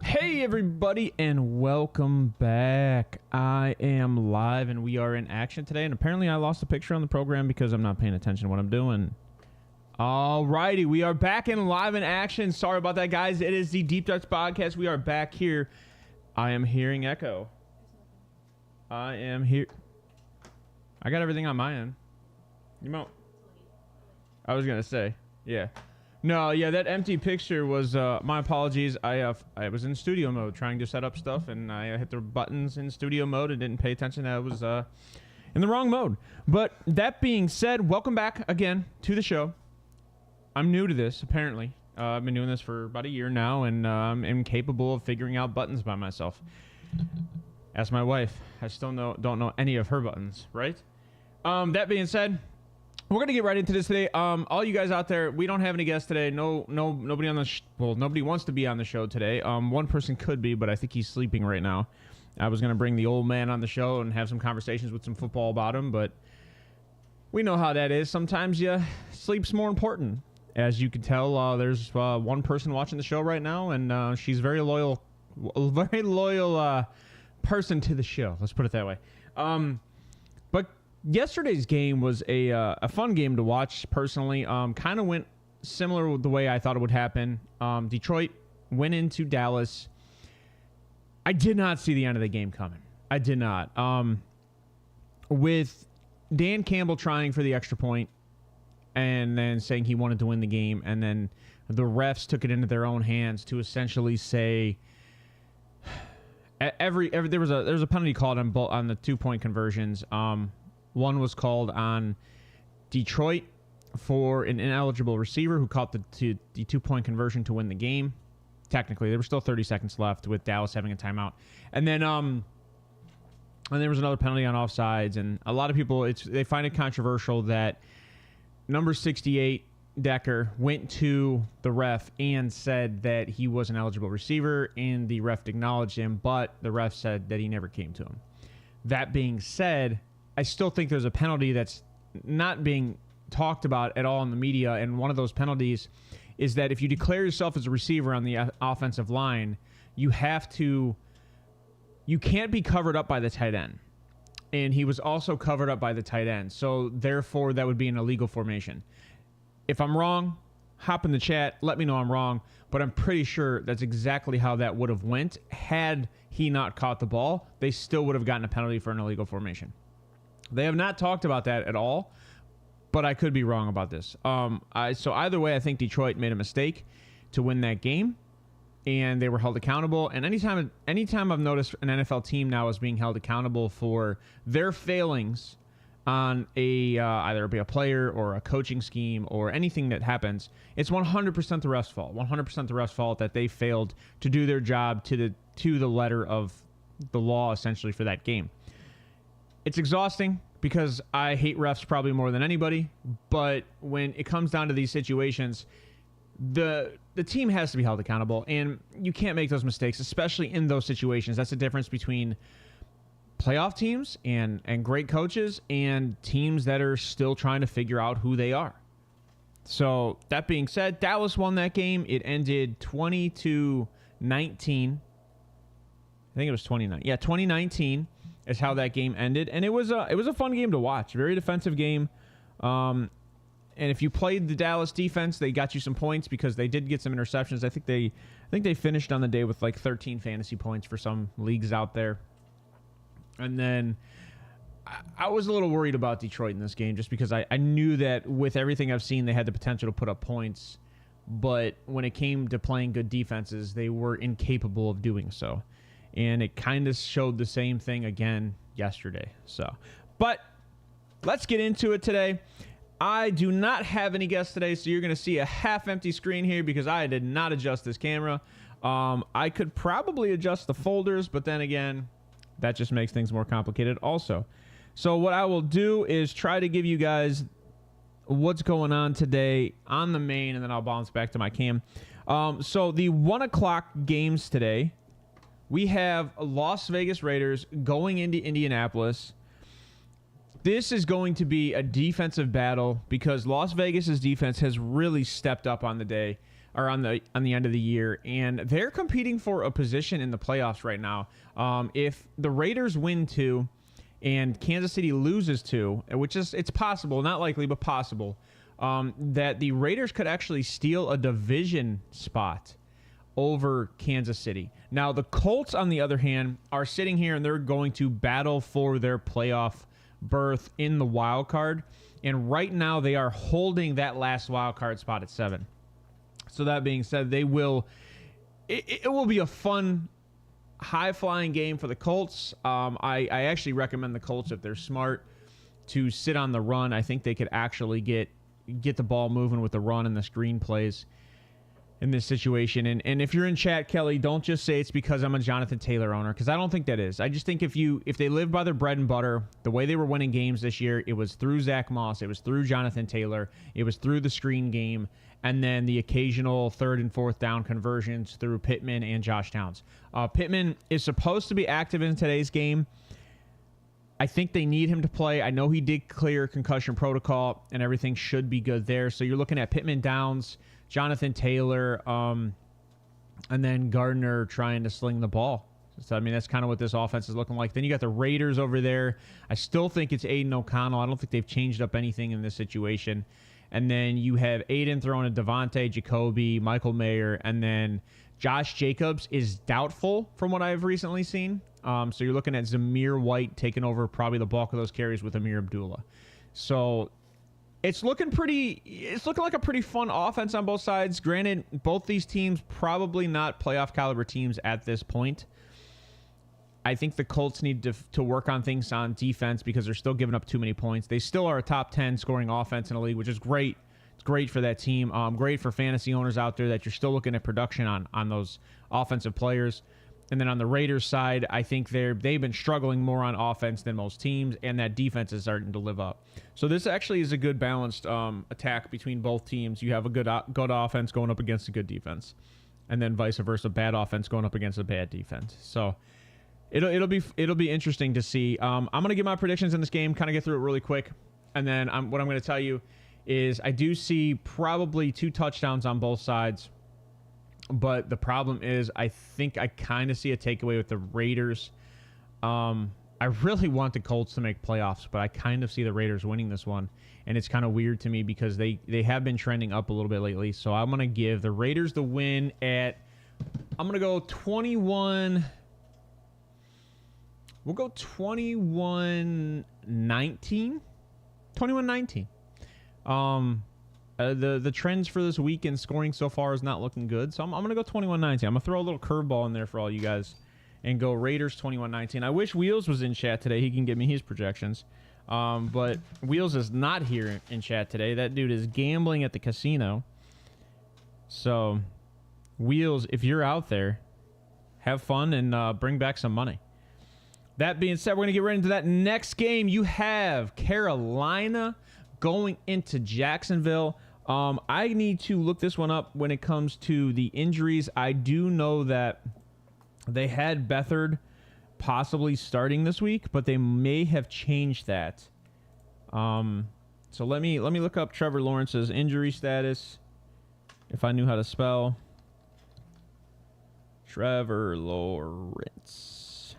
Hey everybody, and welcome back. I am live and we are in action today, and apparently I lost a picture on the program because I'm not paying attention to what I'm doing. Alrighty, we are back in live in action. Sorry about that, guys. It is the Deep Darts Podcast. We are back here. I am hearing echo. I am here. I got everything on my end. You know, I was gonna say, yeah. No, yeah, that empty picture was, my apologies. I was in studio mode trying to set up stuff, and I hit the buttons in studio mode and didn't pay attention that I was in the wrong mode. But that being said, welcome back again to the show. I'm new to this, apparently. I've been doing this for about a year now, and I'm incapable of figuring out buttons by myself. Ask my wife. I still don't know any of her buttons, right? That being said, we're gonna get right into this today. All you guys out there, we don't have any guests today. Nobody on the nobody wants to be on the show today. One person could be, but I think he's sleeping right now. I was gonna bring the old man on the show and have some conversations with some football about him, but we know how that is. Sometimes sleep's more important. As you can tell, there's one person watching the show right now, and she's a very loyal person to the show. Let's put it that way. But yesterday's game was a fun game to watch, personally. Kind of went similar with the way I thought it would happen. Detroit went into Dallas. I did not see the end of the game coming. I did not. With Dan Campbell trying for the extra point and then saying he wanted to win the game, and then the refs took it into their own hands to essentially say there was a penalty called on the 2-point conversions. One was called on Detroit for an ineligible receiver who caught the 2-point conversion to win the game. Technically, there were still 30 seconds left with Dallas having a timeout. And then and there was another penalty on offsides. And a lot of people, they find it controversial that number 68, Decker, went to the ref and said that he was an eligible receiver, and the ref acknowledged him, but the ref said that he never came to him. That being said, I still think there's a penalty that's not being talked about at all in the media, and one of those penalties is that if you declare yourself as a receiver on the offensive line, you can't be covered up by the tight end. And he was also covered up by the tight end, so therefore that would be an illegal formation. If I'm wrong, hop in the chat, let me know I'm wrong, but I'm pretty sure that's exactly how that would have went. Had he not caught the ball, they still would have gotten a penalty for an illegal formation. They have not talked about that at all, but I could be wrong about this. So either way, I think Detroit made a mistake to win that game, and they were held accountable. And anytime I've noticed an NFL team now is being held accountable for their failings on either be a player or a coaching scheme or anything that happens, it's 100% the ref's fault. 100% the ref's fault that they failed to do their job to the letter of the law, essentially, for that game. It's exhausting because I hate refs probably more than anybody, but when it comes down to these situations, the team has to be held accountable, and you can't make those mistakes, especially in those situations. That's the difference between playoff teams and great coaches and teams that are still trying to figure out who they are. So that being said, Dallas won that game. It ended 20-19. I think it was 29. Yeah, 2019 is how that game ended, and it was a fun game to watch. Very defensive game. And if you played the Dallas defense, they got you some points because they did get some interceptions. I think they finished on the day with like 13 fantasy points for some leagues out there. And then I was a little worried about Detroit in this game just because I knew that with everything I've seen, they had the potential to put up points. But when it came to playing good defenses, they were incapable of doing so. And it kind of showed the same thing again yesterday. But let's get into it today. I do not have any guests today, so you're going to see a half-empty screen here because I did not adjust this camera. I could probably adjust the folders, but then again, that just makes things more complicated also. So what I will do is try to give you guys what's going on today on the main, and then I'll bounce back to my cam. So the 1 o'clock games today, we have Las Vegas Raiders going into Indianapolis. This is going to be a defensive battle because Las Vegas's defense has really stepped up on the day. or on the end of the year, and they're competing for a position in the playoffs right now. If the Raiders win 2 and Kansas City loses 2, which is, it's possible, not likely, but possible, that the Raiders could actually steal a division spot over Kansas City. Now, the Colts, on the other hand, are sitting here and they're going to battle for their playoff berth in the wild card. And right now, they are holding that last wild card spot at 7. So that being said, it will be a fun, high-flying game for the Colts. I actually recommend the Colts, if they're smart, to sit on the run. I think they could actually get the ball moving with the run and the screen plays in this situation. And if you're in chat, Kelly, don't just say it's because I'm a Jonathan Taylor owner, because I don't think that is. I just think if they live by their bread and butter, the way they were winning games this year, it was through Zach Moss, it was through Jonathan Taylor, it was through the screen game, and then the occasional 3rd and 4th down conversions through Pittman and Josh Downs. Pittman is supposed to be active in today's game. I think they need him to play. I know he did clear concussion protocol, and everything should be good there. So you're looking at Pittman, Downs, Jonathan Taylor, and then Gardner trying to sling the ball. So, I mean, that's kind of what this offense is looking like. Then you got the Raiders over there. I still think it's Aiden O'Connell. I don't think they've changed up anything in this situation. And then you have Aiden throwing to Devontae, Jacoby, Michael Mayer, and then Josh Jacobs is doubtful from what I've recently seen. So you're looking at Zamir White taking over probably the bulk of those carries with Amir Abdullah. So it's looking like a pretty fun offense on both sides. Granted, both these teams probably not playoff caliber teams at this point. I think the Colts need to work on things on defense because they're still giving up too many points. They still are a top 10 scoring offense in the league, which is great. It's great for that team. Great for fantasy owners out there that you're still looking at production on those offensive players. And then on the Raiders side, I think they've been struggling more on offense than most teams, and that defense is starting to live up. So this actually is a good balanced attack between both teams. You have a good offense going up against a good defense, and then vice versa, bad offense going up against a bad defense. So it'll be interesting to see. I'm gonna give my predictions in this game, kind of get through it really quick, and then what I'm gonna tell you is I do see probably 2 touchdowns on both sides. But the problem is I think I kind of see a takeaway with the Raiders. I really want the Colts to make playoffs, but I kind of see the Raiders winning this one. And it's kind of weird to me because they have been trending up a little bit lately. So I'm going to give the Raiders the win at, I'm going to go 21. We'll go 21-19. 21-19. The trends for this week in scoring so far is not looking good. So I'm going to go 21-19. I'm going to throw a little curveball in there for all you guys and go Raiders 21-19. I wish Wheels was in chat today. He can give me his projections. But Wheels is not here in chat today. That dude is gambling at the casino. So, Wheels, if you're out there, have fun and bring back some money. That being said, we're going to get right into that next game. You have Carolina going into Jacksonville. I need to look this one up when it comes to the injuries. I do know that they had Beathard possibly starting this week, but they may have changed that. So let me look up Trevor Lawrence's injury status. If I knew how to spell Trevor Lawrence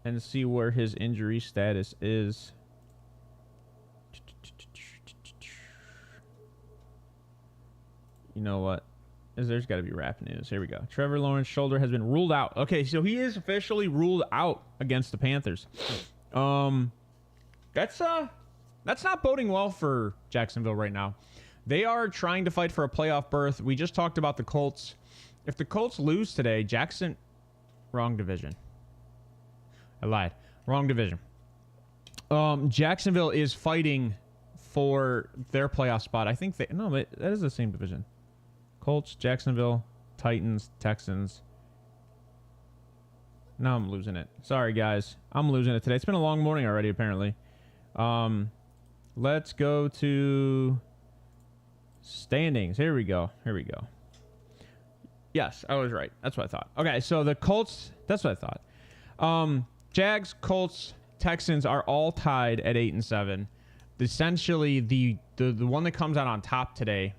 and see where his injury status is. You know what? There's got to be rap news. Here we go. Trevor Lawrence's shoulder has been ruled out. Okay, so he is officially ruled out against the Panthers. That's not boding well for Jacksonville right now. They are trying to fight for a playoff berth. We just talked about the Colts. If the Colts lose today, wrong division. I lied. Wrong division. Jacksonville is fighting for their playoff spot. I think that is the same division. Colts, Jacksonville, Titans, Texans. Now I'm losing it. Sorry, guys. I'm losing it today. It's been a long morning already, apparently. Let's go to standings. Here we go. Yes, I was right. That's what I thought. Okay, so the Colts, that's what I thought. Jags, Colts, Texans are all tied at 8-7. Essentially, the one that comes out on top today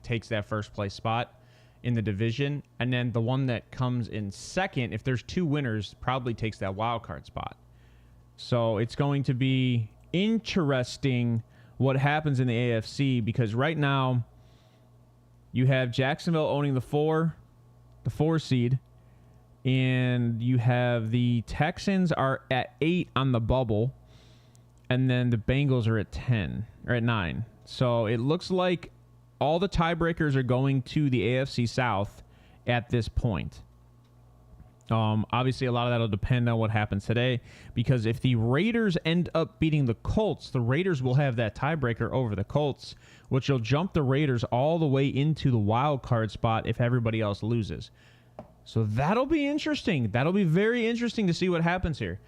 takes that first place spot in the division. And then the one that comes in second, if there's 2 winners, probably takes that wild card spot. So it's going to be interesting what happens in the AFC, because right now you have Jacksonville owning the 4 seed, and you have the Texans are at 8 on the bubble, and then the Bengals are at 10 or at 9. So it looks like all the tiebreakers are going to the AFC South at this point. Obviously, a lot of that will depend on what happens today, because if the Raiders end up beating the Colts, the Raiders will have that tiebreaker over the Colts, which will jump the Raiders all the way into the wild card spot if everybody else loses. So that'll be interesting. That'll be very interesting to see what happens here.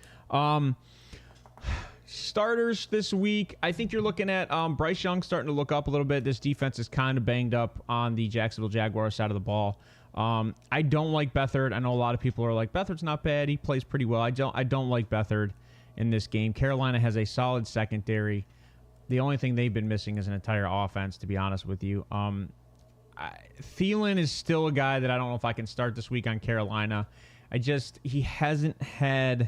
Starters this week, I think you're looking at Bryce Young starting to look up a little bit. This defense is kind of banged up on the Jacksonville Jaguars side of the ball. I don't like Beathard. I know a lot of people are like, Beathard's not bad. He plays pretty well. I don't like Beathard in this game. Carolina has a solid secondary. The only thing they've been missing is an entire offense, to be honest with you. Thielen is still a guy that I don't know if I can start this week on Carolina. He hasn't had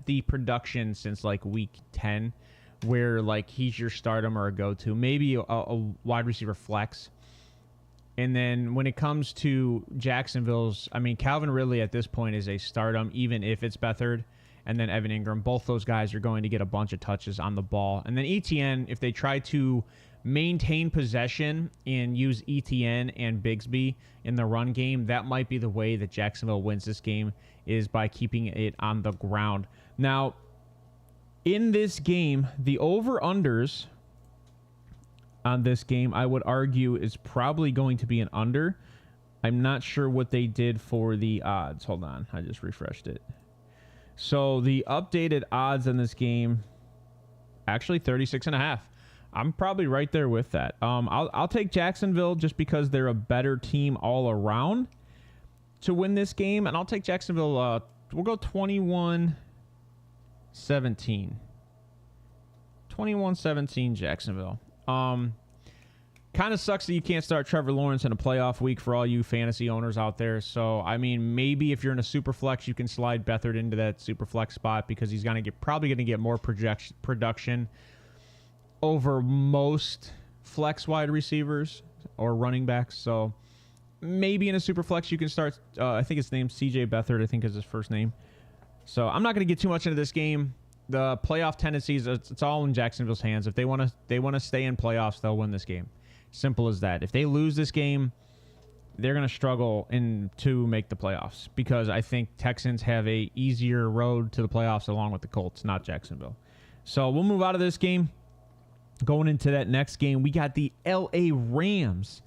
the production since like week 10 where like he's your stardom or a go-to. Maybe a wide receiver flex. And then when it comes to Jacksonville's, I mean, Calvin Ridley at this point is a stardom, even if it's Beathard. And then Evan Ingram, both those guys are going to get a bunch of touches on the ball. And then ETN, if they try to maintain possession and use ETN and Bigsby in the run game, that might be the way that Jacksonville wins this game, is by keeping it on the ground. Now, in this game, the over-unders on this game, I would argue, is probably going to be an under. I'm not sure what they did for the odds. Hold on. I just refreshed it. So the updated odds in this game, actually 36.5. I'm probably right there with that. I'll take Jacksonville just because they're a better team all around to win this game. And I'll take Jacksonville. We'll go 21-17. 21-17 Jacksonville. Kind of sucks that you can't start Trevor Lawrence in a playoff week for all you fantasy owners out there. So, I mean, maybe if you're in a super flex, you can slide Beathard into that super flex spot, because he's probably going to get more production over most flex wide receivers or running backs. So maybe in a super flex you can start, I think his name's CJ Beathard, I think is his first name. So I'm not going to get too much into this game. The playoff tendencies, it's all in Jacksonville's hands. If they want to stay in playoffs, they'll win this game. Simple as that. If they lose this game, they're going to struggle to make the playoffs, because I think Texans have a easier road to the playoffs along with the Colts, not Jacksonville. So we'll move out of this game. Going into that next game, we got the LA Rams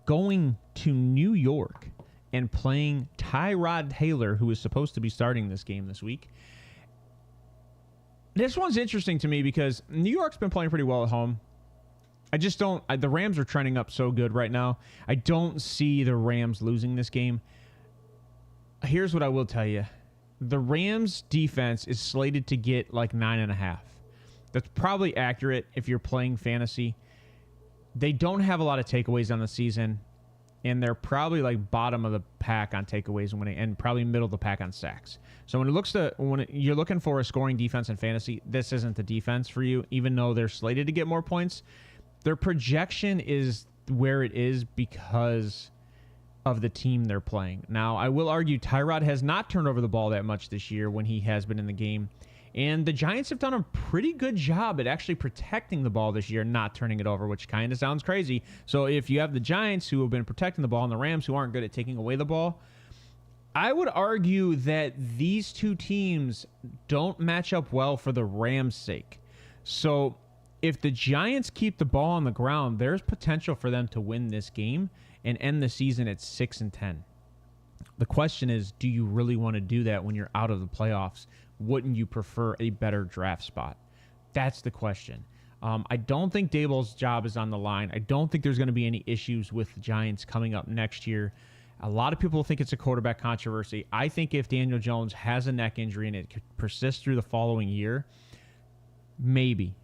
going to New York and playing Tyrod Taylor, who is supposed to be starting this game this week. This one's interesting to me because New York's been playing pretty well at home. The Rams are trending up so good right now. I don't see the Rams losing this game. Here's what I will tell you. The Rams defense is slated to get like 9.5. That's probably accurate if you're playing fantasy. They don't have a lot of takeaways on the season, and they're probably like bottom of the pack on takeaways and probably middle of the pack on sacks. So when you're looking for a scoring defense in fantasy, this isn't the defense for you, even though they're slated to get more points. Their projection is where it is because of the team they're playing. Now, I will argue Tyrod has not turned over the ball that much this year when he has been in the game. And the Giants have done a pretty good job at actually protecting the ball this year, not turning it over, which kind of sounds crazy. So if you have the Giants who have been protecting the ball and the Rams who aren't good at taking away the ball, I would argue that these two teams don't match up well for the Rams' sake. So if the Giants keep the ball on the ground, there's potential for them to win this game and end the season at 6-10. The question is, do you really want to do that when you're out of the playoffs? Wouldn't you prefer a better draft spot? That's the question. I don't think Daboll's job is on the line. I don't think there's going to be any issues with the Giants coming up next year. A lot of people think it's a quarterback controversy. I think if Daniel Jones has a neck injury and it could persist through the following year, maybe.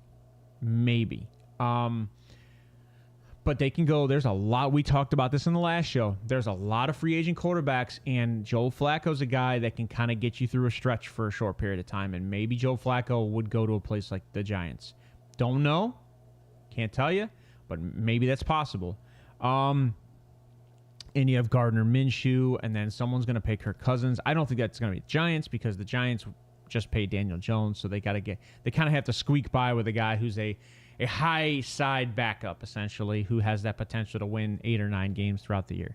But they can go. There's a lot. We talked about this in the last show. There's a lot of free agent quarterbacks, and Joe Flacco's a guy that can kind of get you through a stretch for a short period of time. And maybe Joe Flacco would go to a place like the Giants. Don't know. Can't tell you. But maybe that's possible. And you have Gardner Minshew, and then someone's going to pay Kirk Cousins. I don't think that's going to be the Giants because the Giants just paid Daniel Jones, so they kind of have to squeak by with a guy who's a high side backup, essentially, who has that potential to win 8 or 9 games throughout the year.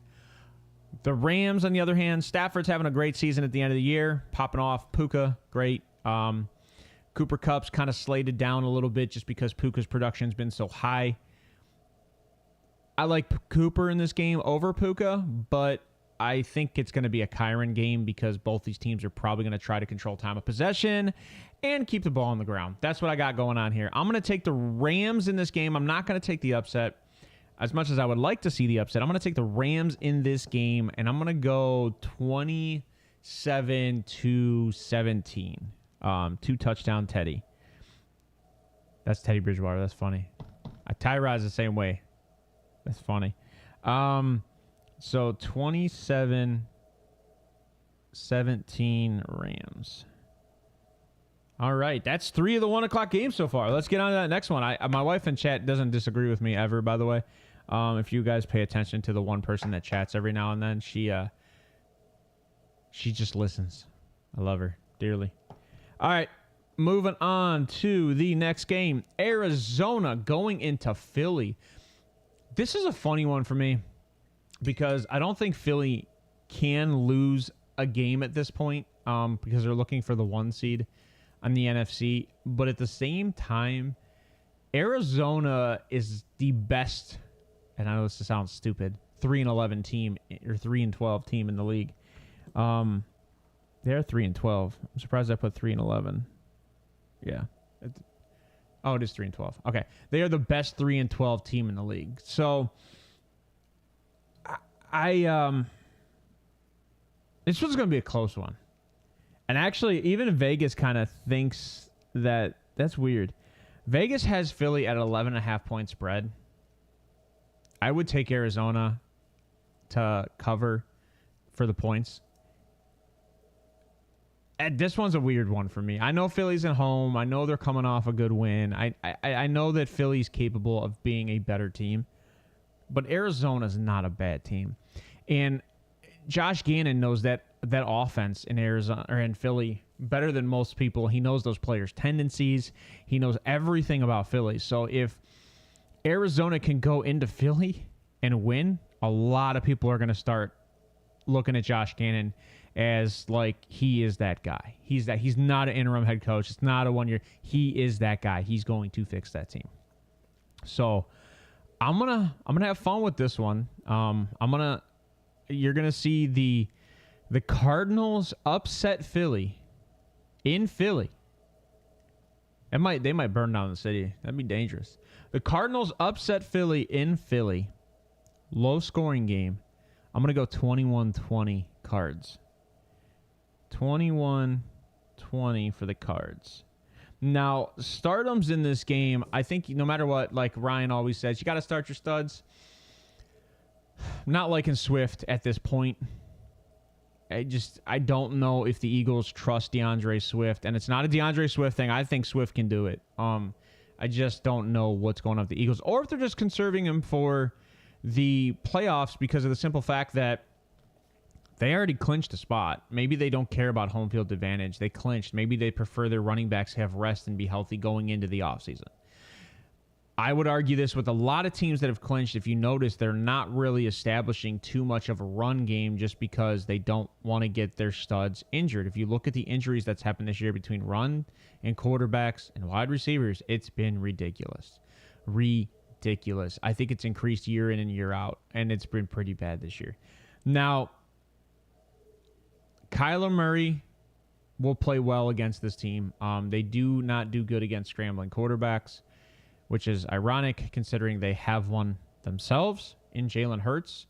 The Rams, on the other hand, Stafford's having a great season at the end of the year, popping off. Puka, great. Cooper Kupp's kind of slated down a little bit just because Puka's production's been so high. I like Cooper in this game over Puka, but I think it's going to be a Kyren game because both these teams are probably going to try to control time of possession and keep the ball on the ground. That's what I got going on here. I'm going to take the Rams in this game. I'm not going to take the upset. As much as I would like to see the upset, I'm going to take the Rams in this game, and I'm going to go 27-17. 2-touchdown Teddy. That's Teddy Bridgewater. That's funny. Tyrod's the same way. That's funny. So 27-17 Rams. All right, that's 3 of the 1 o'clock games so far. Let's get on to that next one. My wife in chat doesn't disagree with me ever, by the way. If you guys pay attention to the one person that chats every now and then, she just listens. I love her dearly. All right, moving on to the next game. Arizona going into Philly. This is a funny one for me because I don't think Philly can lose a game at this point because they're looking for the 1 seed on the NFC. But at the same time, Arizona is the best, and I know this sounds stupid, 3-11 team or 3-12 team in the league. They're 3-12. I'm surprised I put 3-11. Yeah. Oh, it is 3-12. Okay. They are the best 3-12 team in the league. So this one's going to be a close one. And actually, even Vegas kind of thinks that's weird. Vegas has Philly at 11.5 point spread. I would take Arizona to cover for the points. And this one's a weird one for me. I know Philly's at home. I know they're coming off a good win. I know that Philly's capable of being a better team. But Arizona's not a bad team. And Josh Gannon knows that offense in Arizona or in Philly better than most people. He knows those players' tendencies. He knows everything about Philly. So if Arizona can go into Philly and win, a lot of people are going to start looking at Josh Gannon as like he is that guy. He's not an interim head coach. It's not a 1 year. He is that guy. He's going to fix that team. So I'm gonna have fun with this one. You're gonna see the Cardinals upset Philly in Philly. They might burn down the city. That'd be dangerous. The Cardinals upset Philly in Philly. Low scoring game. I'm going to go 21-20 Cards. 21-20 for the Cards. Now, stardom's in this game. I think no matter what, like Ryan always says, you got to start your studs. Not liking Swift at this point. I don't know if the Eagles trust DeAndre Swift, and it's not a DeAndre Swift thing. I think Swift can do it. I just don't know what's going on with the Eagles, or if they're just conserving him for the playoffs because of the simple fact that they already clinched a spot. Maybe they don't care about home field advantage. They clinched. Maybe they prefer their running backs have rest and be healthy going into the offseason. I would argue this with a lot of teams that have clinched. If you notice, they're not really establishing too much of a run game just because they don't want to get their studs injured. If you look at the injuries that's happened this year between run and quarterbacks and wide receivers, it's been ridiculous. Ridiculous. I think it's increased year in and year out, and it's been pretty bad this year. Now, Kyler Murray will play well against this team. They do not do good against scrambling quarterbacks, which is ironic considering they have one themselves in Jalen Hurts.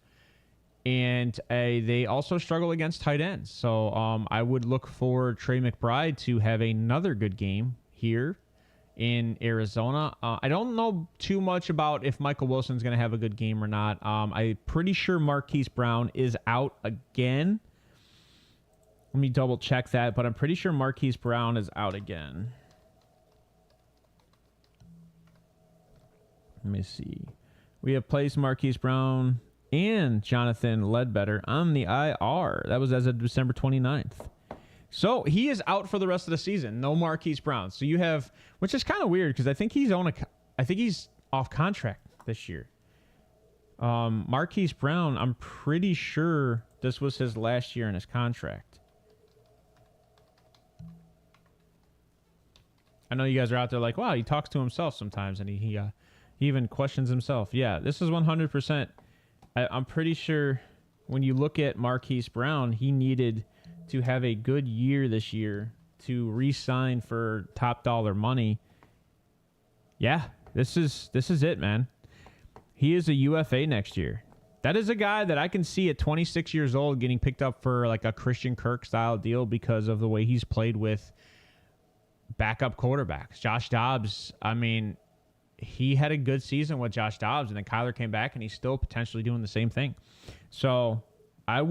And they also struggle against tight ends. So I would look for Trey McBride to have another good game here in Arizona. I don't know too much about if Michael Wilson's going to have a good game or not. I'm pretty sure Marquise Brown is out again. Let me double check that, but I'm pretty sure Marquise Brown is out again. Let me see. We have placed Marquise Brown and Jonathan Ledbetter on the IR. That was as of December 29th. So he is out for the rest of the season. No Marquise Brown. So you have, which is kind of weird because I think he's off contract this year. Marquise Brown, I'm pretty sure this was his last year in his contract. I know you guys are out there like, wow, he talks to himself sometimes, and he even questions himself. Yeah, this is 100%. I'm pretty sure when you look at Marquise Brown, he needed to have a good year this year to re-sign for top dollar money. Yeah, this is it, man. He is a UFA next year. That is a guy that I can see at 26 years old getting picked up for like a Christian Kirk style deal because of the way he's played with backup quarterbacks. Josh Dobbs, I mean, he had a good season with Josh Dobbs, and then Kyler came back, and he's still potentially doing the same thing. So I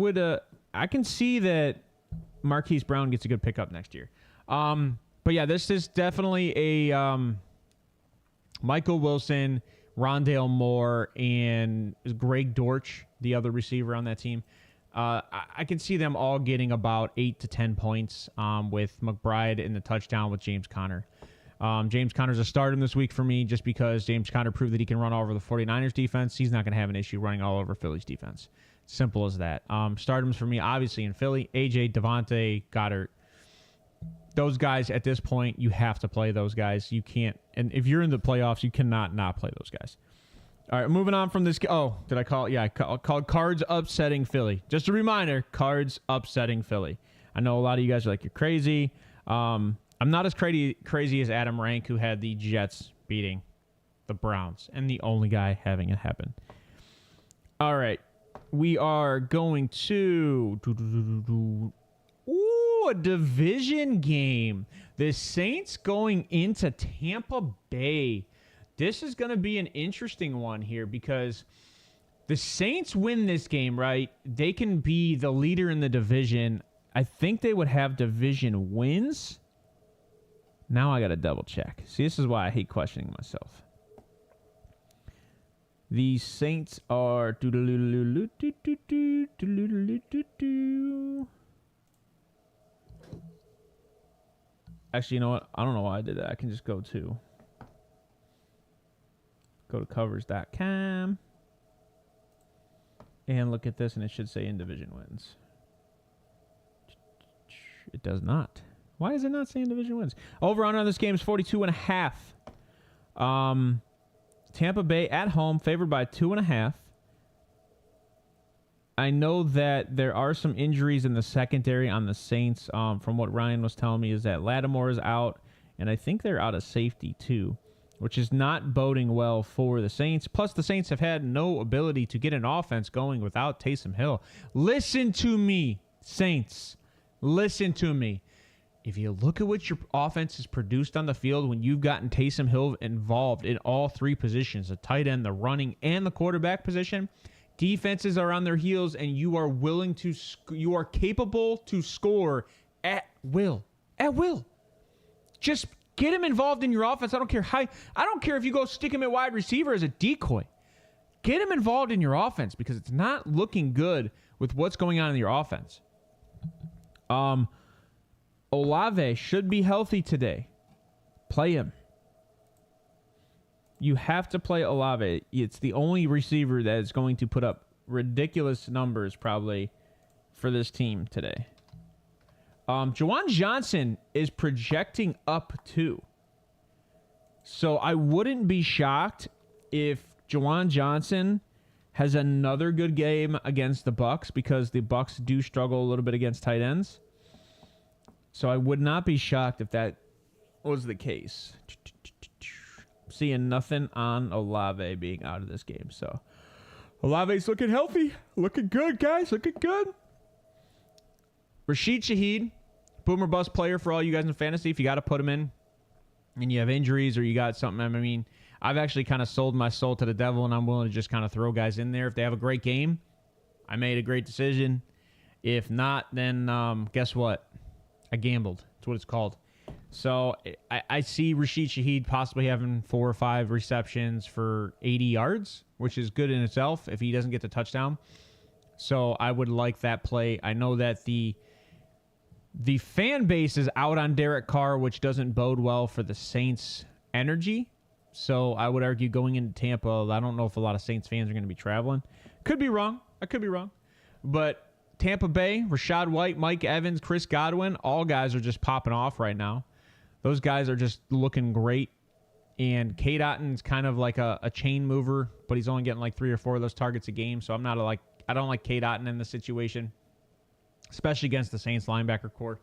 can see that Marquise Brown gets a good pickup next year. But yeah, this is definitely a Michael Wilson, Rondale Moore, and Greg Dortch, the other receiver on that team. I can see them all getting about 8 to 10 points with McBride in the touchdown with James Conner. James Conner's a starter this week for me just because James Conner proved that he can run all over the 49ers defense. He's not going to have an issue running all over Philly's defense. Simple as that. Stardoms for me, obviously, in Philly. AJ, Devontae, Goddard. Those guys, at this point, you have to play those guys. You can't. And if you're in the playoffs, you cannot not play those guys. All right, moving on from this. Oh, did I call it? Yeah, I called Cards upsetting Philly. Just a reminder, Cards upsetting Philly. I know a lot of you guys are like, you're crazy. I'm not as crazy as Adam Rank, who had the Jets beating the Browns and the only guy having it happen. All right, we are going to a division game. The Saints going into Tampa Bay. This is going to be an interesting one here because the Saints win this game, right? They can be the leader in the division. I think they would have division wins. Now I got to double check. See, this is why I hate questioning myself. The Saints are... Actually, you know what? I don't know why I did that. I can just go to covers.com and look at this, and it should say in division wins. It does not. Why is it not saying division wins? Over on this game is 42.5. Tampa Bay at home, favored by 2.5. I know that there are some injuries in the secondary on the Saints. From what Ryan was telling me, is that Lattimore is out, and I think they're out of safety too, which is not boding well for the Saints. Plus, the Saints have had no ability to get an offense going without Taysom Hill. Listen to me, Saints. Listen to me. If you look at what your offense has produced on the field when you've gotten Taysom Hill involved in all three positions, the tight end, the running, and the quarterback position, defenses are on their heels, and you are willing to, you are capable to score at will. At will. Just get him involved in your offense. I don't care how. I don't care if you go stick him at wide receiver as a decoy. Get him involved in your offense because it's not looking good with what's going on in your offense. Olave should be healthy today. Play him. You have to play Olave. It's the only receiver that is going to put up ridiculous numbers probably for this team today. Juwan Johnson is projecting up too. So I wouldn't be shocked if Juwan Johnson has another good game against the Bucs because the Bucs do struggle a little bit against tight ends. So I would not be shocked if that was the case. Seeing nothing on Olave being out of this game. So Olave's looking healthy. Looking good, guys. Looking good. Rashid Shaheed, boomer bust player for all you guys in fantasy. If you got to put him in, and you have injuries or you got something. I mean, I've actually kind of sold my soul to the devil, and I'm willing to just kind of throw guys in there. If they have a great game, I made a great decision. If not, then guess what? I gambled. That's what it's called. So I see Rashid Shaheed possibly having 4 or 5 receptions for 80 yards, which is good in itself if he doesn't get the touchdown. So I would like that play. I know that the fan base is out on Derek Carr, which doesn't bode well for the Saints' energy. So I would argue going into Tampa, I don't know if a lot of Saints fans are going to be traveling. Could be wrong. I could be wrong. But Tampa Bay, Rachaad White, Mike Evans, Chris Godwin, all guys are just popping off right now. Those guys are just looking great. And Cade Otton's kind of like a chain mover, but he's only getting like 3 or 4 of those targets a game. So I don't like Cade Otton in this situation, especially against the Saints linebacker core.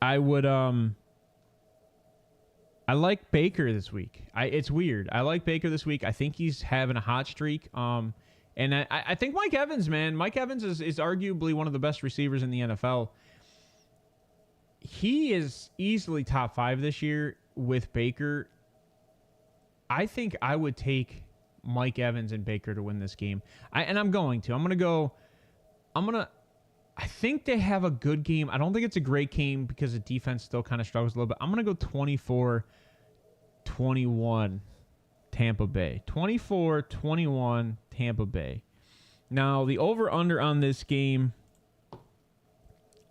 I like Baker this week. It's weird. I like Baker this week. I think he's having a hot streak. And I think Mike Evans, man. Mike Evans is arguably one of the best receivers in the NFL. He is easily top 5 this year with Baker. I think I would take Mike Evans and Baker to win this game. I think they have a good game. I don't think it's a great game because the defense still kind of struggles a little bit. I'm going to go 24-21 Tampa Bay. 24-21 Tampa Bay. Now, the over-under on this game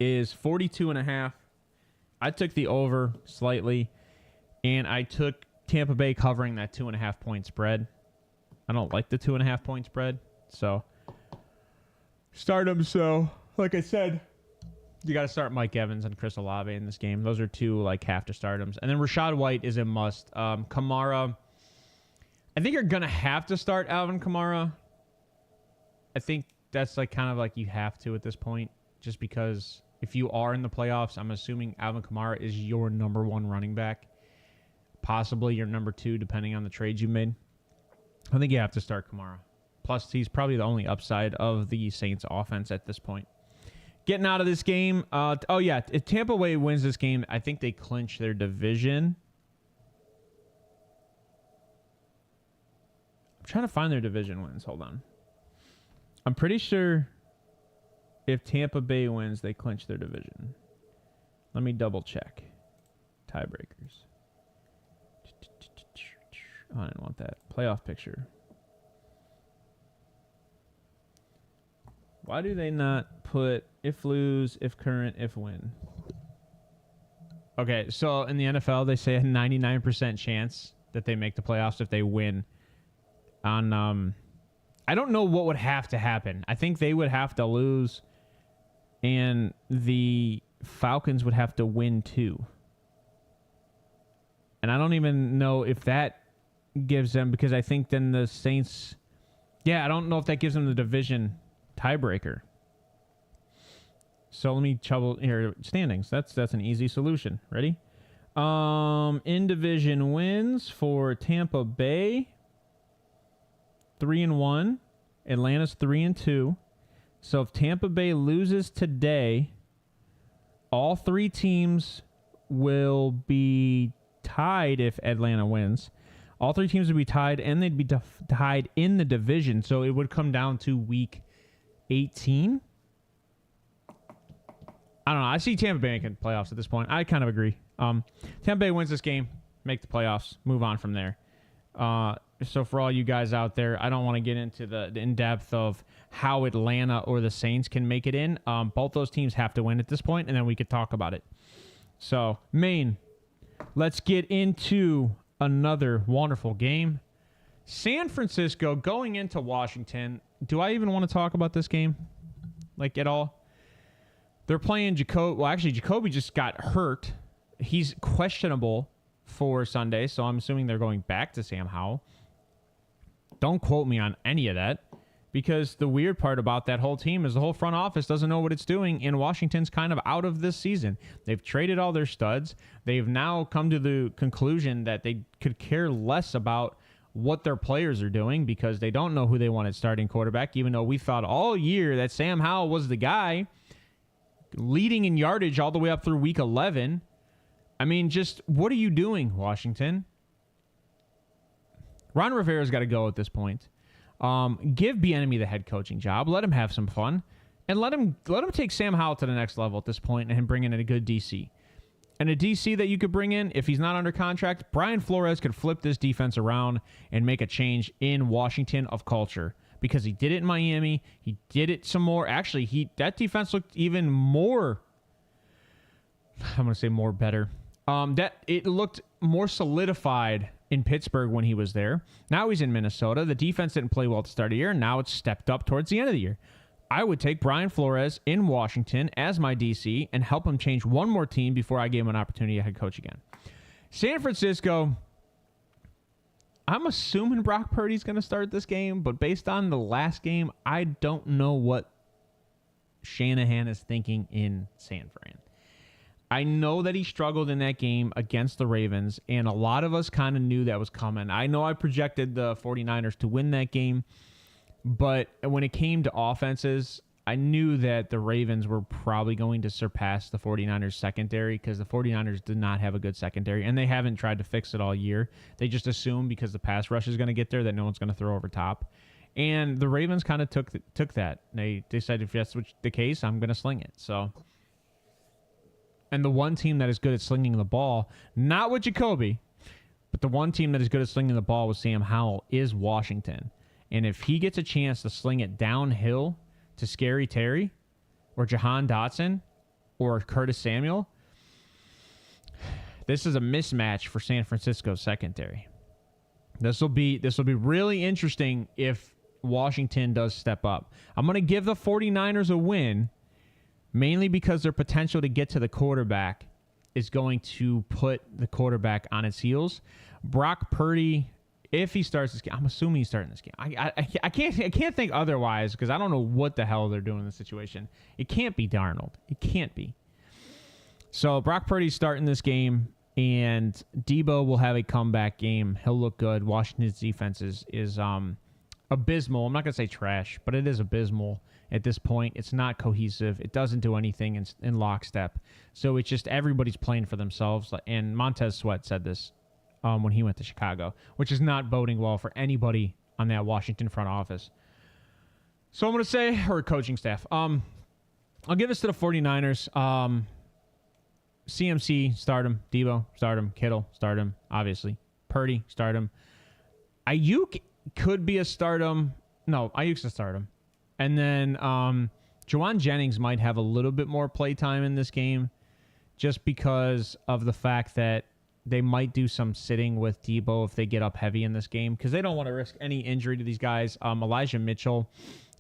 is 42.5. I took the over slightly, and I took Tampa Bay covering that 2.5-point spread. I don't like the 2.5-point spread, so start them. So, like I said, you got to start Mike Evans and Chris Olave in this game. Those are 2 like have to startums, and then Rachaad White is a must. Kamara, I think you're gonna have to start Alvin Kamara. I think that's like kind of like you have to at this point, just because if you are in the playoffs, I'm assuming Alvin Kamara is your number 1 running back, possibly your number 2, depending on the trades you made. I think you have to start Kamara. Plus, he's probably the only upside of the Saints offense at this point. Getting out of this game. If Tampa Bay wins this game, I think they clinch their division. I'm trying to find their division wins. Hold on. I'm pretty sure if Tampa Bay wins, they clinch their division. Let me double check. Tiebreakers. Oh, I didn't want that. Playoff picture. Why do they not put if lose, if current, if win? Okay, so in the NFL, they say a 99% chance that they make the playoffs if they win. I don't know what would have to happen. I think they would have to lose, and the Falcons would have to win too. And I don't even know if that gives them, because I think then the Saints, I don't know if that gives them the division tiebreaker. So let me trouble here standings. That's an easy solution. Ready? In division wins for Tampa Bay, 3-1. Atlanta's 3-2. So if Tampa Bay loses today, all 3 teams will be tied if Atlanta wins. All 3 teams would be tied, and they'd be tied in the division. So it would come down to week 18. I don't know. I see Tampa Bay making playoffs at this point. I kind of agree. Tampa Bay wins this game, make the playoffs, move on from there. So for all you guys out there, I don't want to get into the in-depth of how Atlanta or the Saints can make it in. Both those teams have to win at this point, and then we could talk about it. So, Maine, let's get into another wonderful game. San Francisco going into Washington. Do I even want to talk about this game? Like, at all? They're playing Jacoby. Well, actually, Jacoby just got hurt. He's questionable for Sunday, so I'm assuming they're going back to Sam Howell. Don't quote me on any of that, because the weird part about that whole team is the whole front office doesn't know what it's doing, and Washington's kind of out of this season. They've traded all their studs. They've now come to the conclusion that they could care less about what their players are doing because they don't know who they want at starting quarterback, even though we thought all year that Sam Howell was the guy leading in yardage all the way up through week 11. I mean, just what are you doing, Washington? Ron Rivera's got to go at this point. Give Bieniemy the head coaching job. Let him have some fun. And let him take Sam Howell to the next level at this point and bring in a good DC. And a DC that you could bring in, if he's not under contract, Brian Flores could flip this defense around and make a change in Washington of culture. Because he did it in Miami. He did it some more. Actually, that defense looked even more, I'm going to say more better. That it looked more solidified in Pittsburgh when he was there. Now he's in Minnesota. The defense didn't play well at the start of the year, and now it's stepped up towards the end of the year. I would take Brian Flores in Washington as my DC and help him change one more team before I gave him an opportunity to head coach again. San Francisco, I'm assuming Brock Purdy's going to start this game, but based on the last game, I don't know what Shanahan is thinking in San Fran. I know that he struggled in that game against the Ravens, and a lot of us kind of knew that was coming. I know I projected the 49ers to win that game, but when it came to offenses, I knew that the Ravens were probably going to surpass the 49ers secondary because the 49ers did not have a good secondary, and they haven't tried to fix it all year. They just assume because the pass rush is going to get there that no one's going to throw over top. And the Ravens kind of took that. They decided if that's the case, I'm going to sling it. So, and the one team that is good at slinging the ball, not with Jacoby, but the one team that is good at slinging the ball with Sam Howell is Washington. And if he gets a chance to sling it downhill to Scary Terry or Jahan Dotson or Curtis Samuel, this is a mismatch for San Francisco's secondary. This will be really interesting if Washington does step up. I'm going to give the 49ers a win, mainly because their potential to get to the quarterback is going to put the quarterback on its heels. Brock Purdy, if he starts this game, I'm assuming he's starting this game. I can't think otherwise because I don't know what the hell they're doing in this situation. It can't be Darnold. It can't be. So Brock Purdy's starting this game, and Debo will have a comeback game. He'll look good. Washington's defense is abysmal. I'm not going to say trash, but it is abysmal at this point. It's not cohesive. It doesn't do anything in lockstep. So it's just everybody's playing for themselves. And Montez Sweat said this when he went to Chicago, which is not boding well for anybody on that Washington front office. So I'm going to say, or coaching staff, I'll give this to the 49ers. CMC, start him. Debo, start him. Kittle, start him, obviously. Purdy, start him. Ayuk could be a stardom. No, Ayuk's a stardom. And then Juwan Jennings might have a little bit more play time in this game just because of the fact that they might do some sitting with Debo if they get up heavy in this game because they don't want to risk any injury to these guys. Elijah Mitchell,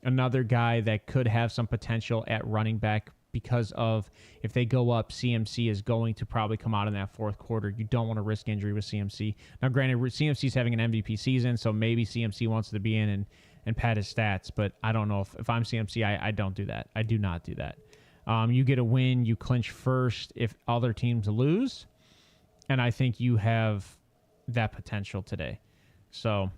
another guy that could have some potential at running back because of if they go up, CMC is going to probably come out in that fourth quarter. You don't want to risk injury with CMC. Now, granted, CMC's having an MVP season, so maybe CMC wants to be in and pad his stats, but I don't know. If I'm CMC, I don't do that. I do not do that. You get a win, you clinch first if other teams lose, and I think you have that potential today. So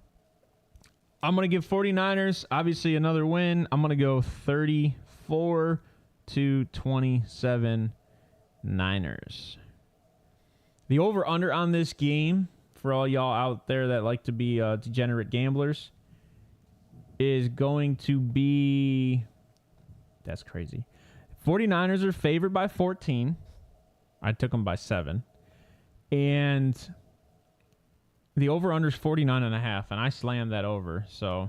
I'm going to give 49ers, obviously, another win. I'm going to go 34-27 Niners. The over-under on this game, for all y'all out there that like to be degenerate gamblers, is going to be... That's crazy. 49ers are favored by 14. I took them by 7. And the over-under is 49.5, and I slammed that over, so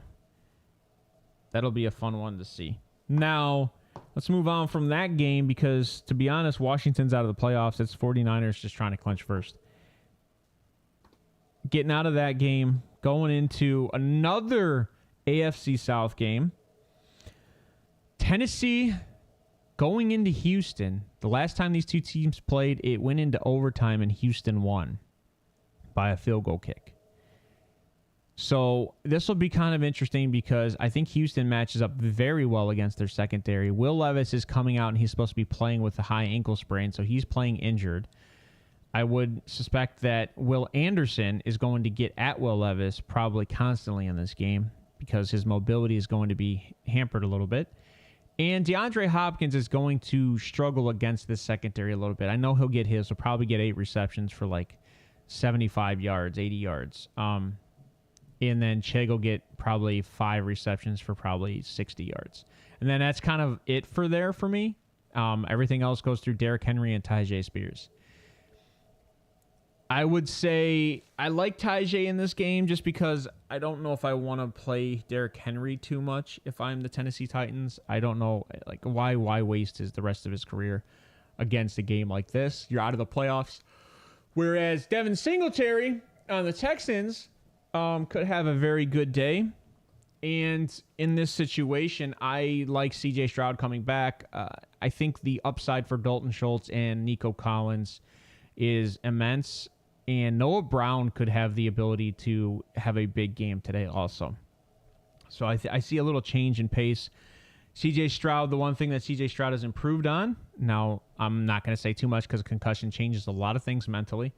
that'll be a fun one to see. Now, let's move on from that game because, to be honest, Washington's out of the playoffs. It's 49ers just trying to clinch first. Getting out of that game, going into another AFC South game. Tennessee going into Houston. The last time these two teams played, it went into overtime and Houston won by a field goal kick. So this will be kind of interesting because I think Houston matches up very well against their secondary. Will Levis is coming out and he's supposed to be playing with a high ankle sprain, so he's playing injured. I would suspect that Will Anderson is going to get at Will Levis probably constantly in this game because his mobility is going to be hampered a little bit. And DeAndre Hopkins is going to struggle against this secondary a little bit. I know he'll get his. He'll probably get 8 receptions for like 75 yards, 80 yards. And then Chig will get probably 5 receptions for probably 60 yards. And then that's kind of it for me. Everything else goes through Derrick Henry and Tyjae Spears. I would say I like Tyjae in this game just because I don't know if I want to play Derrick Henry too much if I'm the Tennessee Titans. I don't know, like, why waste the rest of his career against a game like this? You're out of the playoffs. Whereas Devin Singletary on the Texans could have a very good day. And in this situation, I like C.J. Stroud coming back. I think the upside for Dalton Schultz and Nico Collins is immense. And Noah Brown could have the ability to have a big game today also. So I see a little change in pace. C.J. Stroud, the one thing that C.J. Stroud has improved on, now I'm not going to say too much because concussion changes a lot of things mentally.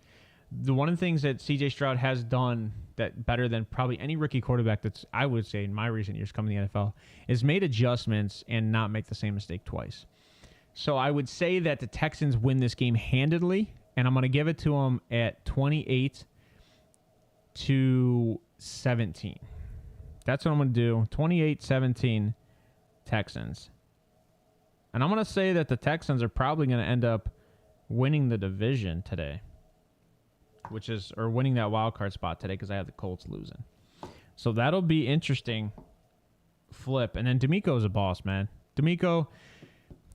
The one of the things that C.J. Stroud has done that better than probably any rookie quarterback that's, I would say, in my recent years coming to the NFL, is made adjustments and not make the same mistake twice. So I would say that the Texans win this game handedly, and I'm going to give it to them at 28-17. That's what I'm going to do. 28-17 Texans. And I'm going to say that the Texans are probably going to end up winning the division today, or winning that wild card spot today because I have the Colts losing. So that'll be interesting flip. And then D'Amico's a boss, man. D'Amico,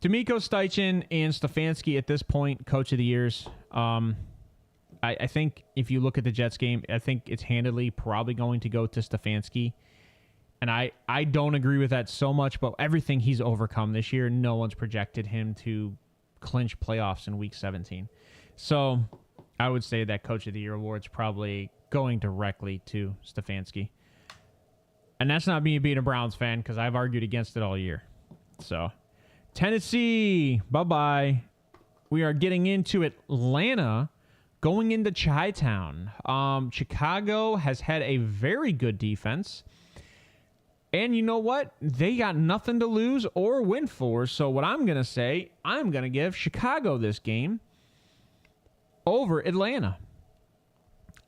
Steichen, and Stefanski at this point, coach of the years. I think if you look at the Jets game, I think it's handedly probably going to go to Stefanski. And I don't agree with that so much, but everything he's overcome this year, no one's projected him to clinch playoffs in Week 17. So I would say that Coach of the Year award's probably going directly to Stefanski. And that's not me being a Browns fan because I've argued against it all year. So Tennessee, bye-bye. We are getting into Atlanta, going into Chi-Town. Chicago has had a very good defense. And you know what? They got nothing to lose or win for. So what I'm going to say, I'm going to give Chicago this game over Atlanta.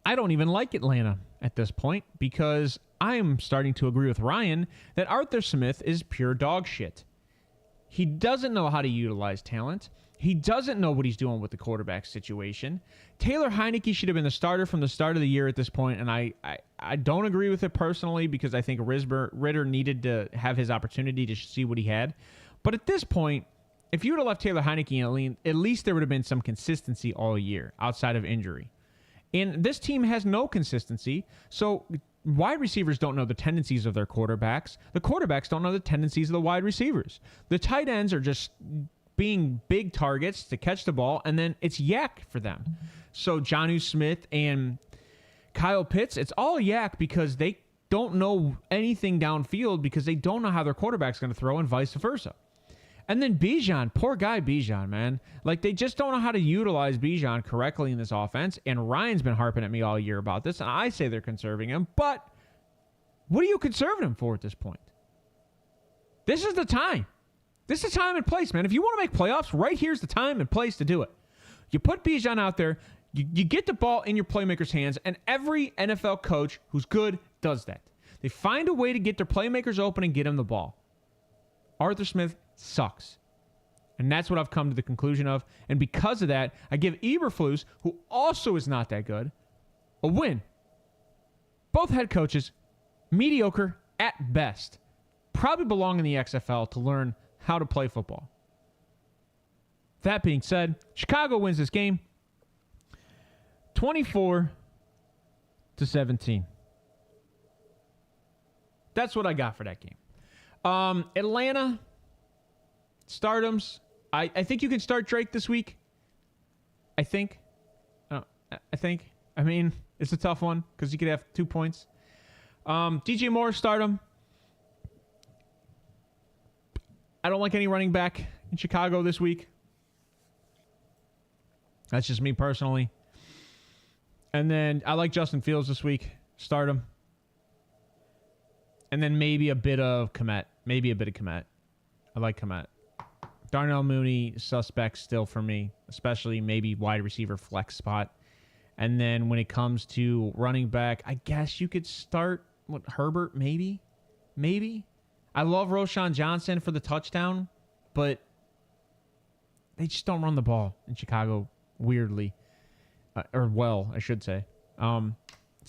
I don't even like Atlanta at this point because I'm starting to agree with Ryan that Arthur Smith is pure dog shit. He doesn't know how to utilize talent. He doesn't know what he's doing with the quarterback situation. Taylor Heineke should have been the starter from the start of the year at this point, and I don't agree with it personally because I think Ritter needed to have his opportunity to see what he had. But at this point, if you would have left Taylor Heineke, at least there would have been some consistency all year outside of injury. And this team has no consistency, so wide receivers don't know the tendencies of their quarterbacks. The quarterbacks don't know the tendencies of the wide receivers. The tight ends are just being big targets to catch the ball, and then it's yak for them. So Jonnu Smith and Kyle Pitts, it's all yak because they don't know anything downfield because they don't know how their quarterback's going to throw and vice versa. And then Bijan, poor guy Bijan, man. Like, they just don't know how to utilize Bijan correctly in this offense, and Ryan's been harping at me all year about this, and I say they're conserving him, but what are you conserving him for at this point? This is the time. This is time and place, man. If you want to make playoffs, right here's the time and place to do it. You put Bijan out there, you get the ball in your playmakers' hands, and every NFL coach who's good does that. They find a way to get their playmakers open and get them the ball. Arthur Smith sucks. And that's what I've come to the conclusion of. And because of that, I give Eberflus, who also is not that good, a win. Both head coaches, mediocre at best, probably belong in the XFL to learn how to play football. That being said, Chicago wins this game 24-17. That's what I got for that game. Atlanta, stardoms. I think you can start Drake this week. I think. I mean, it's a tough one because you could have 2 points. DJ Moore, stardom. I don't like any running back in Chicago this week. That's just me personally. And then I like Justin Fields this week. Start him. And then maybe a bit of Kmet. I like Komet. Darnell Mooney, suspect still for me, especially maybe wide receiver flex spot. And then when it comes to running back, I guess you could start with Herbert, maybe. I love Roshan Johnson for the touchdown, but they just don't run the ball in Chicago weirdly. I should say. So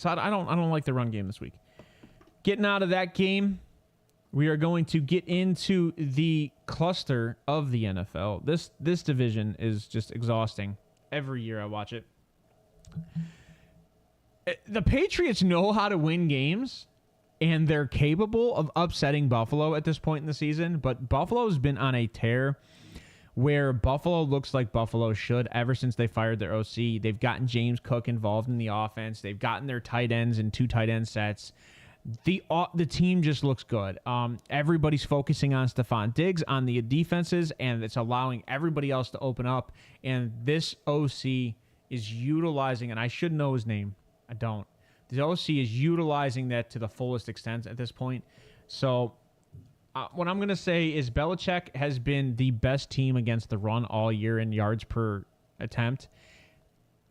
I don't like the run game this week. Getting out of that game, we are going to get into the cluster of the NFL. This division is just exhausting. Every year I watch it. The Patriots know how to win games, and they're capable of upsetting Buffalo at this point in the season, but Buffalo's been on a tear where Buffalo looks like Buffalo should ever since they fired their OC. They've gotten James Cook involved in the offense. They've gotten their tight ends in 2 tight end sets. The team just looks good. Everybody's focusing on Stephon Diggs on the defenses, and it's allowing everybody else to open up. And this OC is utilizing, and I should know his name. I don't. The OC is utilizing that to the fullest extent at this point. So what I'm going to say is Belichick has been the best team against the run all year in yards per attempt.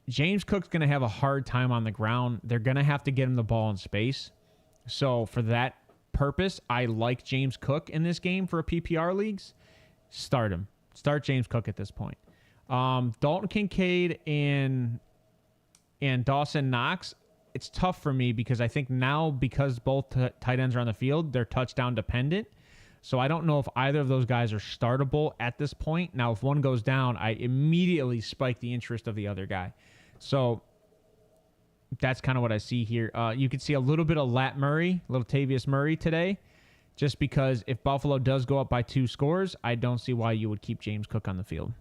James Cook's going to have a hard time on the ground. They're going to have to get him the ball in space. So for that purpose, I like James Cook in this game for a PPR leagues. Start him. Start James Cook at this point. Dalton Kincaid and Dawson Knox, it's tough for me because I think now because both tight ends are on the field, they're touchdown dependent. So I don't know if either of those guys are startable at this point. Now, if one goes down, I immediately spike the interest of the other guy. So that's kind of what I see here. You can see a little bit of Latavius Murray today, just because if Buffalo does go up by 2 scores, I don't see why you would keep James Cook on the field.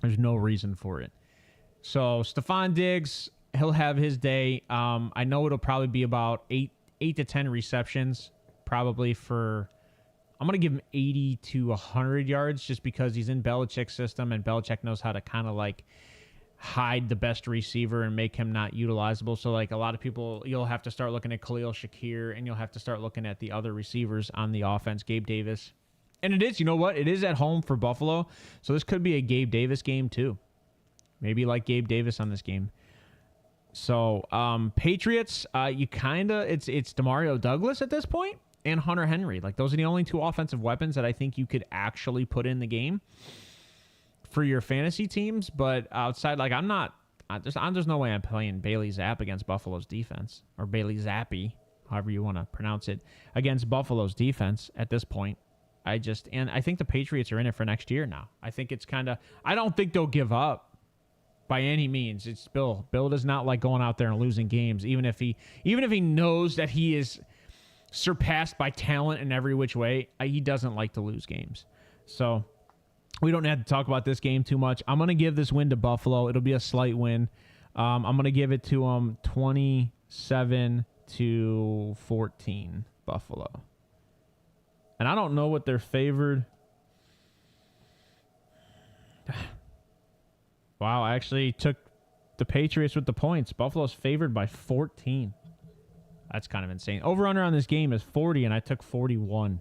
There's no reason for it. So Stephon Diggs, he'll have his day. I know it'll probably be about 8 to 10 receptions, probably for, I'm going to give him 80 to 100 yards just because he's in Belichick's system and Belichick knows how to kind of like hide the best receiver and make him not utilizable. So like a lot of people, you'll have to start looking at Khalil Shakir and you'll have to start looking at the other receivers on the offense, Gabe Davis. And it is, you know what? It is at home for Buffalo. So this could be a Gabe Davis game too. Maybe like Gabe Davis on this game. So Patriots, it's DeMario Douglas at this point and Hunter Henry. Like those are the only 2 offensive weapons that I think you could actually put in the game for your fantasy teams. But outside, like there's no way I'm playing Bailey Zapp against Buffalo's defense, or Bailey Zappi, however you want to pronounce it, against Buffalo's defense at this point. I think the Patriots are in it for next year now. I think it's I don't think they'll give up by any means. It's Bill. Bill does not like going out there and losing games, even if he knows that he is surpassed by talent in every which way. He doesn't like to lose games. So we don't have to talk about this game too much. I'm going to give this win to Buffalo. It'll be a slight win. I'm going to give it to 27-14 Buffalo. And I don't know what they're favored. Wow, I actually took the Patriots with the points. Buffalo's favored by 14. That's kind of insane. Over-under on this game is 40, and I took 41.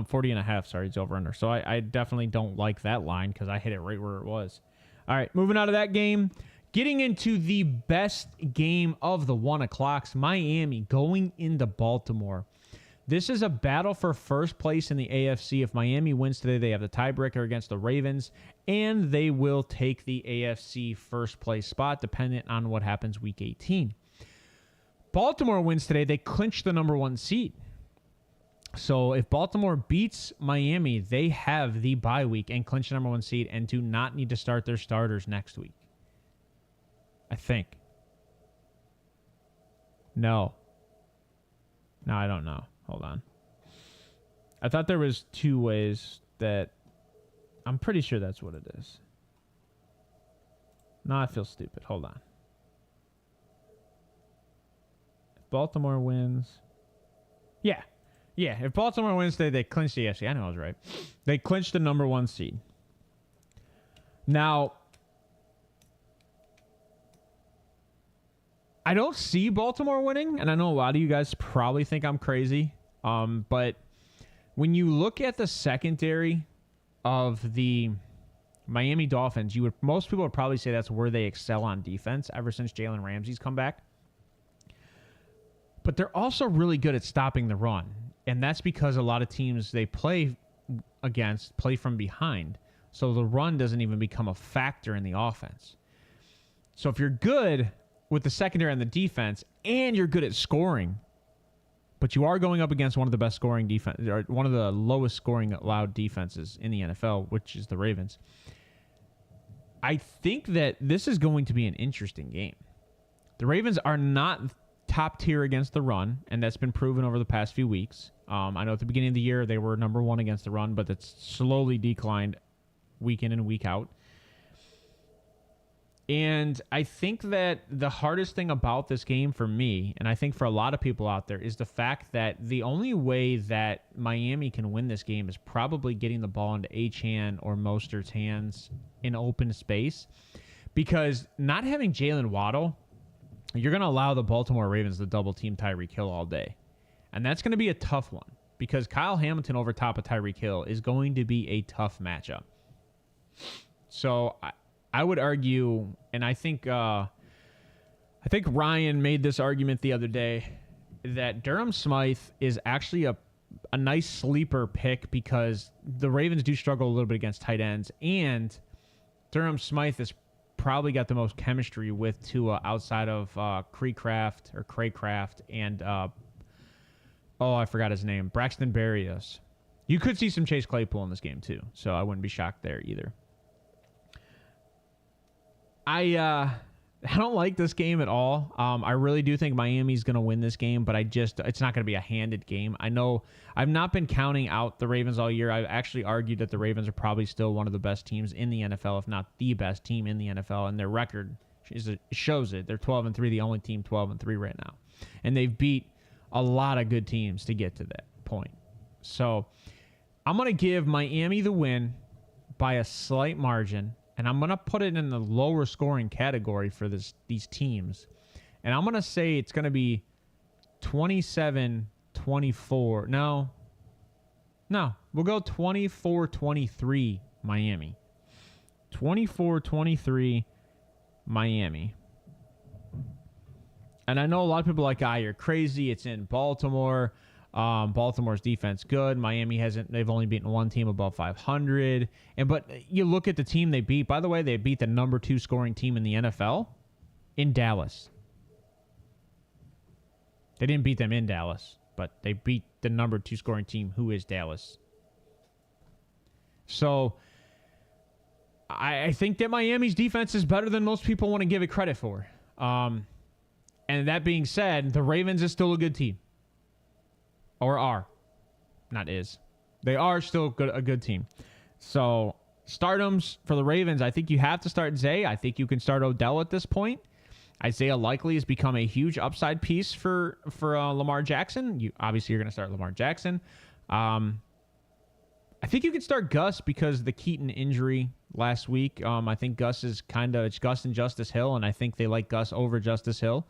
40 and a half, sorry, it's over-under. So I definitely don't like that line because I hit it right where it was. All right, moving out of that game. Getting into the best game of the 1 o'clocks, Miami going into Baltimore. This is a battle for first place in the AFC. If Miami wins today, they have the tiebreaker against the Ravens, and they will take the AFC first place spot, dependent on what happens week 18. Baltimore wins today, they clinch the number 1 seed. So if Baltimore beats Miami, they have the bye week and clinch the number 1 seed and do not need to start their starters next week. I think. No, I don't know. Hold on. I thought there was 2 ways that... I'm pretty sure that's what it is. No, I feel stupid. Hold on. If Baltimore wins... Yeah. If Baltimore wins today, they clinch the AFC. I know I was right. They clinch the number 1 seed. Now... I don't see Baltimore winning, and I know a lot of you guys probably think I'm crazy, but When you look at the secondary of the Miami Dolphins, most people would probably say that's where they excel on defense ever since Jalen Ramsey's come back. But they're also really good at stopping the run. And that's because a lot of teams they play against play from behind. So the run doesn't even become a factor in the offense. So if you're good with the secondary and the defense, and you're good at scoring, but you are going up against one of the best scoring defense, or one of the lowest scoring allowed defenses in the NFL, which is the Ravens, I think that this is going to be an interesting game. The Ravens are not top tier against the run, and that's been proven over the past few weeks. I know at the beginning of the year they were number one against the run, but it's slowly declined week in and week out. And I think that the hardest thing about this game for me, and I think for a lot of people out there, is the fact that the only way that Miami can win this game is probably getting the ball into Achane or Mostert's hands in open space. Because not having Jalen Waddle, you're going to allow the Baltimore Ravens to double team Tyreek Hill all day. And that's going to be a tough one because Kyle Hamilton over top of Tyreek Hill is going to be a tough matchup. So I would argue, and I think Ryan made this argument the other day, that Durham Smythe is actually a nice sleeper pick because the Ravens do struggle a little bit against tight ends, and Durham Smythe has probably got the most chemistry with Tua outside of Craycraft and I forgot his name, Braxton Berrios. You could see some Chase Claypool in this game too, so I wouldn't be shocked there either. I don't like this game at all. I really do think Miami's going to win this game, but it's not going to be a handed game. I know I've not been counting out the Ravens all year. I've actually argued that the Ravens are probably still one of the best teams in the NFL, if not the best team in the NFL, and their record shows it. They're 12-3, the only team 12-3 right now. And they've beat a lot of good teams to get to that point. So I'm going to give Miami the win by a slight margin. And I'm going to put it in the lower scoring category for these teams. And I'm going to say it's going to be 27-24. No. We'll go 24-23 Miami. 24-23 Miami. And I know a lot of people are like, you're crazy. It's in Baltimore. Baltimore's defense good. Miami they've only beaten one team above 500. But you look at the team they beat. By the way, they beat the number 2 scoring team in the NFL in Dallas. They didn't beat them in Dallas, but they beat the number 2 scoring team, who is Dallas. So I think that Miami's defense is better than most people want to give it credit for. And that being said, the Ravens is still a good team. Or are. Not is. They are still a good team. So, stardoms for the Ravens, I think you have to start Zay. I think you can start Odell at this point. Isaiah Likely has become a huge upside piece for Lamar Jackson. You're going to start Lamar Jackson. I think you can start Gus because of the Keaton injury last week. I think Gus is it's Gus and Justice Hill, and I think they like Gus over Justice Hill.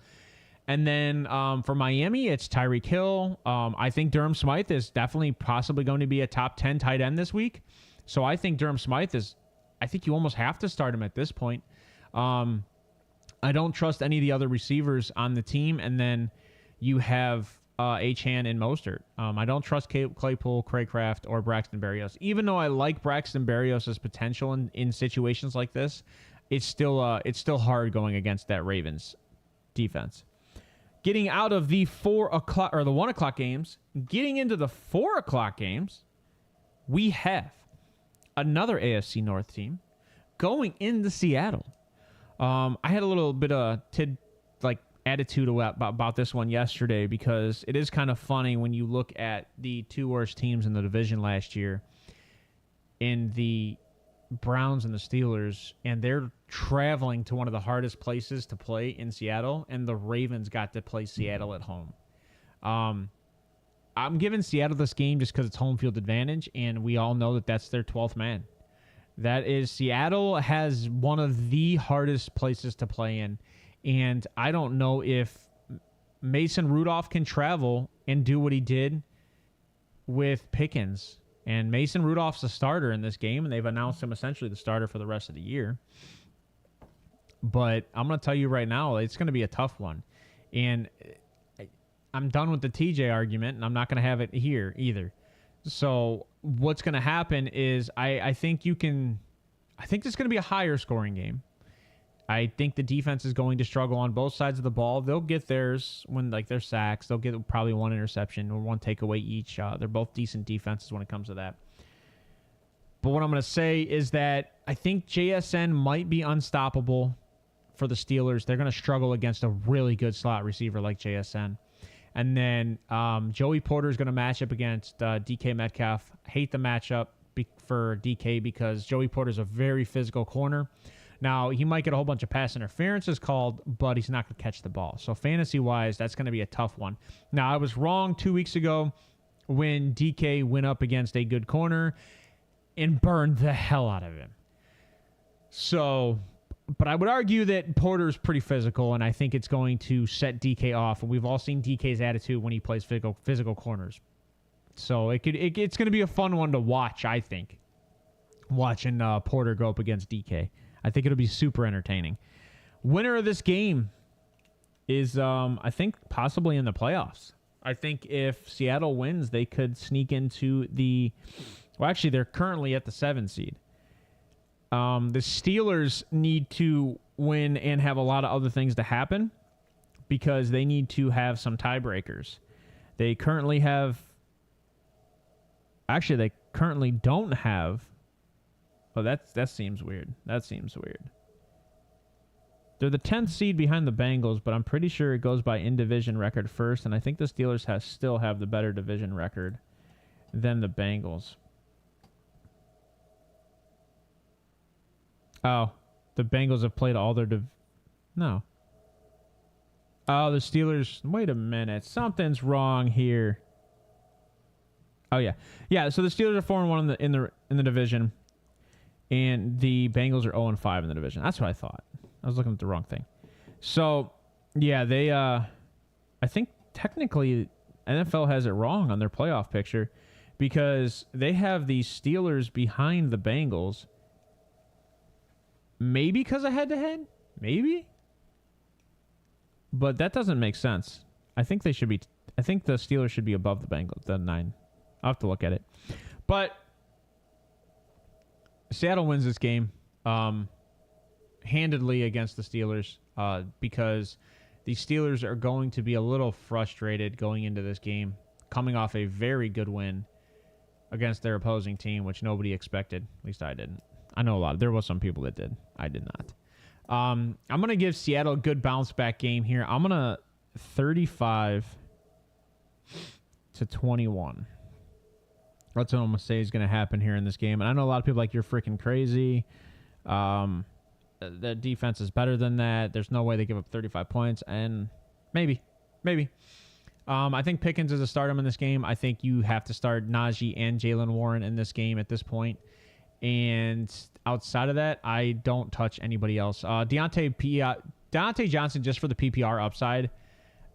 And then for Miami, it's Tyreek Hill. I think Durham Smythe is definitely possibly going to be a top 10 tight end this week. So I think Durham Smythe I think you almost have to start him at this point. I don't trust any of the other receivers on the team. And then you have Achane and Mostert. I don't trust Claypool, Craycraft, or Braxton Berrios. Even though I like Braxton Berrios' potential in situations like this, it's still hard going against that Ravens defense. Getting out of the 4 o'clock or the 1 o'clock games, getting into the 4 o'clock games, we have another AFC North team going into Seattle. I had a little bit of attitude about this one yesterday because it is kind of funny when you look at the 2 worst teams in the division last year in the Browns and the Steelers, and they're traveling to one of the hardest places to play in Seattle, and the Ravens got to play Seattle at home. I'm giving Seattle this game just because it's home field advantage, and we all know that that's their 12th man. That is, Seattle has one of the hardest places to play in, and I don't know if Mason Rudolph can travel and do what he did with Pickens. And Mason Rudolph's a starter in this game, and they've announced him essentially the starter for the rest of the year. But I'm going to tell you right now, it's going to be a tough one. And I'm done with the TJ argument, and I'm not going to have it here either. So what's going to happen is I think this is going to be a higher scoring game. I think the defense is going to struggle on both sides of the ball. They'll get theirs when their sacks. They'll get probably one interception or one takeaway each. They're both decent defenses when it comes to that. But what I'm going to say is that I think JSN might be unstoppable for the Steelers. They're going to struggle against a really good slot receiver like JSN. And then Joey Porter is going to match up against DK Metcalf. I hate the matchup for DK because Joey Porter is a very physical corner. Now, he might get a whole bunch of pass interferences called, but he's not going to catch the ball. So fantasy-wise, that's going to be a tough one. Now, I was wrong 2 weeks ago when DK went up against a good corner and burned the hell out of him. So, but I would argue that Porter's pretty physical, and I think it's going to set DK off. And we've all seen DK's attitude when he plays physical corners. So it's going to be a fun one to watch, I think, watching Porter go up against DK. I think it'll be super entertaining. Winner of this game is, I think, possibly in the playoffs. I think if Seattle wins, they could sneak into the... Well, actually, they're currently at the 7 seed. The Steelers need to win and have a lot of other things to happen because they need to have some tiebreakers. They currently have... Actually, they currently don't have... Oh, that seems weird. That seems weird. They're the 10th seed behind the Bengals, but I'm pretty sure it goes by in-division record first, and I think the Steelers still have the better division record than the Bengals. Oh, the Bengals have played all their... No. Oh, the Steelers... Wait a minute. Something's wrong here. Oh, yeah. Yeah, so the Steelers are 4-1 in the division. And the Bengals are 0-5 in the division. That's what I thought. I was looking at the wrong thing. So, yeah, they... I think technically NFL has it wrong on their playoff picture because they have the Steelers behind the Bengals. Maybe because of head-to-head? Maybe? But that doesn't make sense. I think they should be... I think the Steelers should be above the Bengals, the 9. I'll have to look at it. But... Seattle wins this game handedly against the Steelers because the Steelers are going to be a little frustrated going into this game, coming off a very good win against their opposing team, which nobody expected. At least I didn't. I know a lot. There was some people that did. I did not. I'm going to give Seattle a good bounce-back game here. I'm going to 35-21. That's what I'm going to say is going to happen here in this game. And I know a lot of people like, you're freaking crazy. The defense is better than that. There's no way they give up 35 points. And maybe. I think Pickens is a stardom in this game. I think you have to start Najee and Jalen Warren in this game at this point. And outside of that, I don't touch anybody else. Deontay Johnson just for the PPR upside.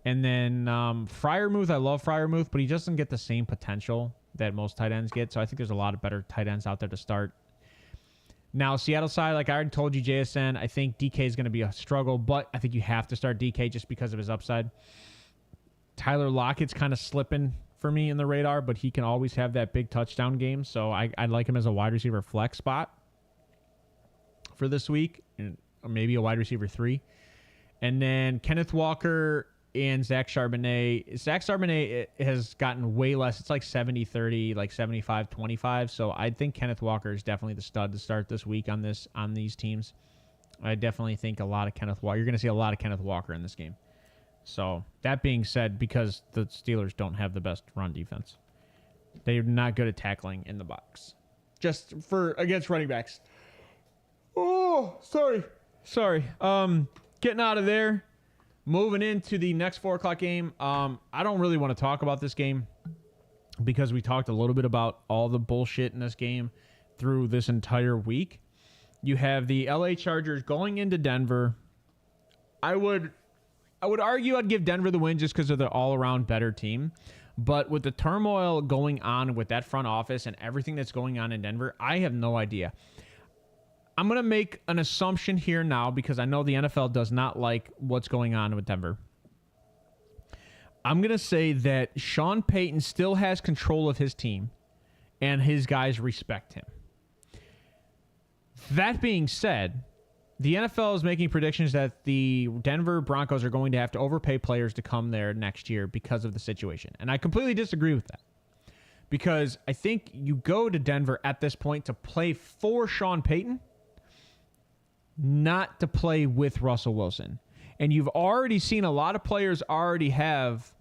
And then Freiermuth, I love Freiermuth, but he doesn't get the same potential that most tight ends get. So I think there's a lot of better tight ends out there to start. Now, Seattle side, like I already told you, JSN, I think DK is going to be a struggle, but I think you have to start DK just because of his upside. Tyler Lockett's kind of slipping for me in the radar, but he can always have that big touchdown game. So I'd like him as a wide receiver flex spot for this week, or maybe a wide receiver 3. And then Kenneth Walker and Zach Charbonnet. Zach Charbonnet has gotten way less. It's like 70-30, like 75-25. So I think Kenneth Walker is definitely the stud to start this week on these teams. I definitely think a lot of Kenneth Walker. You're going to see a lot of Kenneth Walker in this game. So that being said, because the Steelers don't have the best run defense, they're not good at tackling in the box. Just against running backs. Oh, sorry. Getting out of there. Moving into the next 4 o'clock game, I don't really want to talk about this game because we talked a little bit about all the bullshit in this game through this entire week. You have the LA Chargers going into Denver. I would argue I'd give Denver the win just because they're the all-around better team. But with the turmoil going on with that front office and everything that's going on in Denver, I have no idea. I'm going to make an assumption here now because I know the NFL does not like what's going on with Denver. I'm going to say that Sean Payton still has control of his team and his guys respect him. That being said, the NFL is making predictions that the Denver Broncos are going to have to overpay players to come there next year because of the situation. And I completely disagree with that. Because I think you go to Denver at this point to play for Sean Payton, not to play with Russell Wilson. And you've already seen a lot of players already have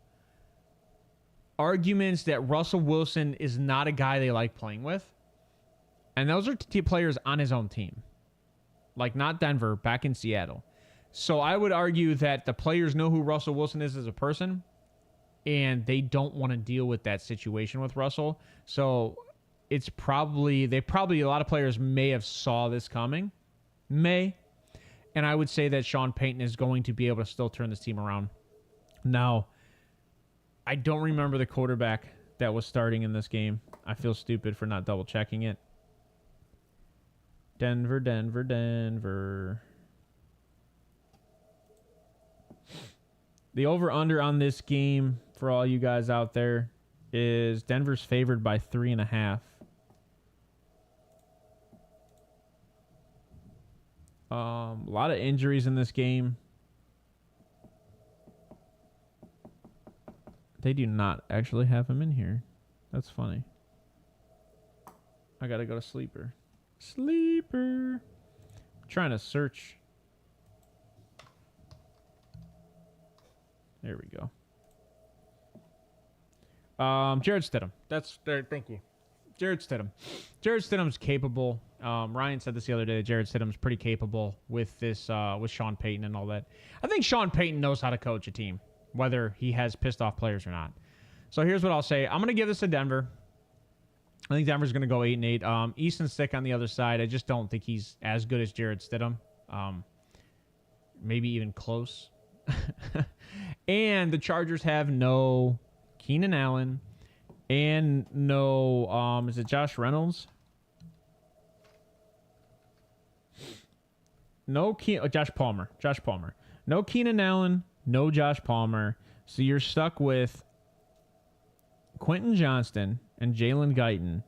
arguments that Russell Wilson is not a guy they like playing with. And those are players on his own team. Like not Denver, back in Seattle. So I would argue that the players know who Russell Wilson is as a person, and they don't want to deal with that situation with Russell. So it's probably, a lot of players may have saw this coming. And I would say that Sean Payton is going to be able to still turn this team around. Now, I don't remember the quarterback that was starting in this game. I feel stupid for not double checking it. Denver. The over-under on this game, for all you guys out there, is Denver's favored by 3.5. A lot of injuries in this game. They do not actually have him in here. That's funny. I gotta go to sleeper. I'm trying to search. There we go. Jared Stidham. That's there. Thank you. Jared Stidham. Jared Stidham's capable. Ryan said this the other day. Jared Stidham's pretty capable with this, with Sean Payton and all that. I think Sean Payton knows how to coach a team, whether he has pissed off players or not. So here's what I'll say. I'm going to give this to Denver. I think Denver's going to go 8-8. Easton Stick on the other side. I just don't think he's as good as Jared Stidham. Maybe even close. And the Chargers have no Keenan Allen and no, is it Josh Reynolds? No, Josh Palmer. No Keenan Allen, no Josh Palmer. So you're stuck with Quentin Johnston and Jalen Guyton.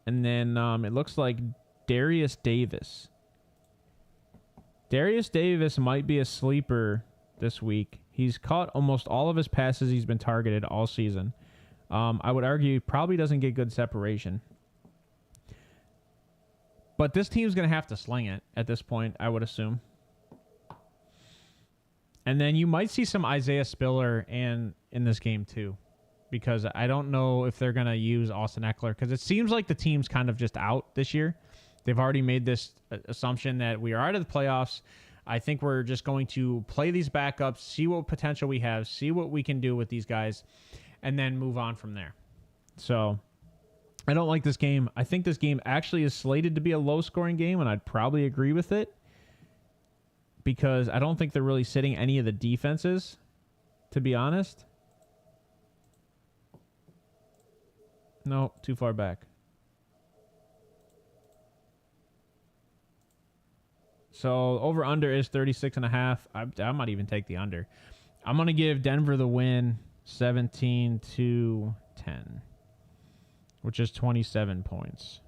And then it looks like Darius Davis. Darius Davis might be a sleeper this week. He's caught almost all of his passes. He's been targeted all season. I would argue he probably doesn't get good separation. But this team's going to have to sling it at this point, I would assume. And then you might see some Isaiah Spiller in this game too. Because I don't know if they're going to use Austin Eckler. Because it seems like the team's kind of just out this year. They've already made this assumption that we are out of the playoffs. I think we're just going to play these backups, see what potential we have, see what we can do with these guys, and then move on from there. So I don't like this game. I think this game actually is slated to be a low-scoring game, and I'd probably agree with it. Because I don't think they're really sitting any of the defenses, to be honest. No, too far back. So over-under is 36.5. I might even take the under. I'm going to give Denver the win 17-10, which is 27 points.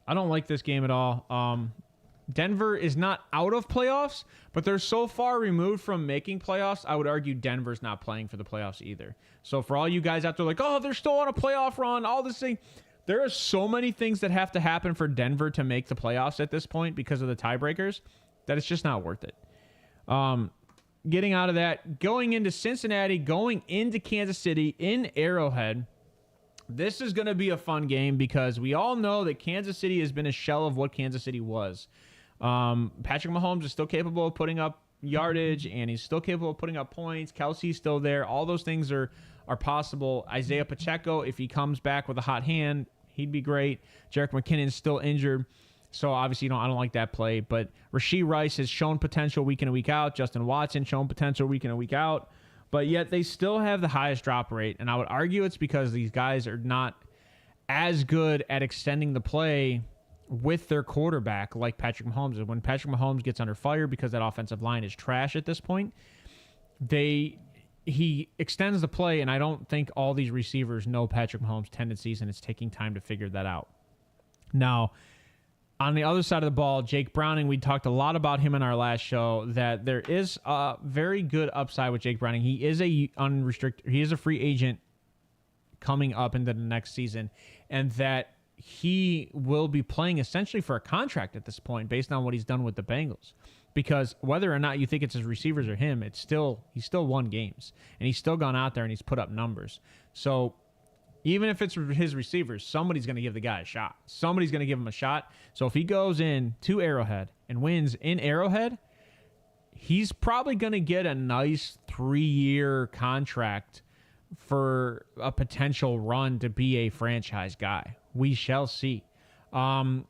I don't like this game at all. Denver is not out of playoffs, but they're so far removed from making playoffs, I would argue Denver's not playing for the playoffs either. So for all you guys out there like, oh, they're still on a playoff run, all this thing. There are so many things that have to happen for Denver to make the playoffs at this point because of the tiebreakers that it's just not worth it. Getting out of that, going into Cincinnati, going into Kansas City in Arrowhead. This is going to be a fun game because we all know that Kansas City has been a shell of what Kansas City was. Patrick Mahomes is still capable of putting up yardage, and he's still capable of putting up points. Kelsey's still there. All those things are possible. Isaiah Pacheco, if he comes back with a hot hand, he'd be great. Jerick McKinnon's still injured, so obviously I don't like that play. But Rashee Rice has shown potential week in and week out. Justin Watson shown potential week in and week out. but yet they still have the highest drop rate. And I would argue it's because these guys are not as good at extending the play with their quarterback like Patrick Mahomes. And when Patrick Mahomes gets under fire because that offensive line is trash at this point, he extends the play, and I don't think all these receivers know Patrick Mahomes' tendencies, and it's taking time to figure that out. Now, on the other side of the ball, Jake Browning, we talked a lot about him in our last show, that there is a very good upside with Jake Browning. He is a free agent coming up into the next season, and that he will be playing essentially for a contract at this point based on what he's done with the Bengals. Because whether or not you think it's his receivers or him, he's still won games, and he's still gone out there and he's put up numbers. So even if it's his receivers, somebody's going to give the guy a shot. Somebody's going to give him a shot. So if he goes in to Arrowhead and wins in Arrowhead, he's probably going to get a nice 3-year contract for a potential run to be a franchise guy. We shall see. I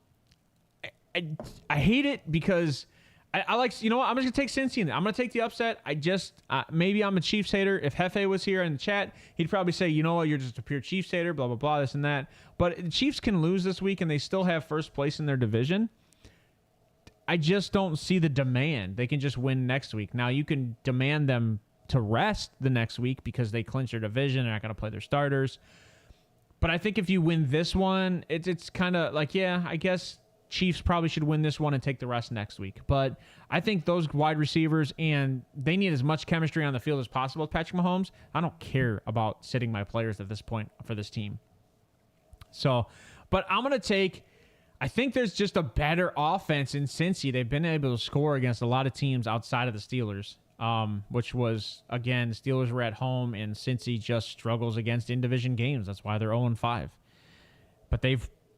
hate it because I like, you know what? I'm just going to take Cincy in there. I'm going to take the upset. Maybe I'm a Chiefs hater. If Hefe was here in the chat, he'd probably say, you know what? You're just a pure Chiefs hater, blah, blah, blah, this and that. But the Chiefs can lose this week and they still have first place in their division. I just don't see the demand. They can just win next week. Now, you can demand them to rest the next week because they clinch their division. They're not going to play their starters. But I think if you win this one, it's kind of like, yeah, I guess Chiefs probably should win this one and take the rest next week. But I think those wide receivers, and they need as much chemistry on the field as possible with Patrick Mahomes. I don't care about sitting my players at this point for this team. So, but I'm going to take, I think there's just a better offense in Cincy. They've been able to score against a lot of teams outside of the Steelers, which was, again, the Steelers were at home, and Cincy just struggles against in-division games. That's why they're 0-5.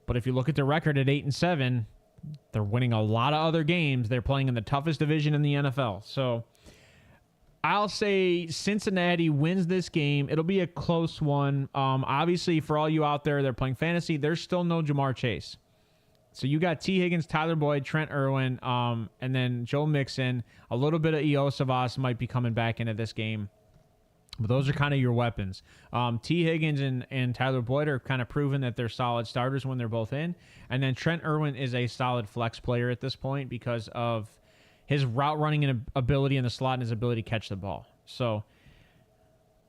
But if you look at their record at 8-7, they're winning a lot of other games. They're playing in the toughest division in the NFL. So I'll say Cincinnati wins this game. It'll be a close one. Obviously, for all you out there that are playing fantasy, there's still no Jamar Chase. So you got T. Higgins, Tyler Boyd, Trent Irwin, and then Joe Mixon. A little bit of E.O. Savas might be coming back into this game. But those are kind of your weapons. T. Higgins and Tyler Boyd are kind of proven that they're solid starters when they're both in. And then Trent Irwin is a solid flex player at this point because of his route running and ability in the slot and his ability to catch the ball. So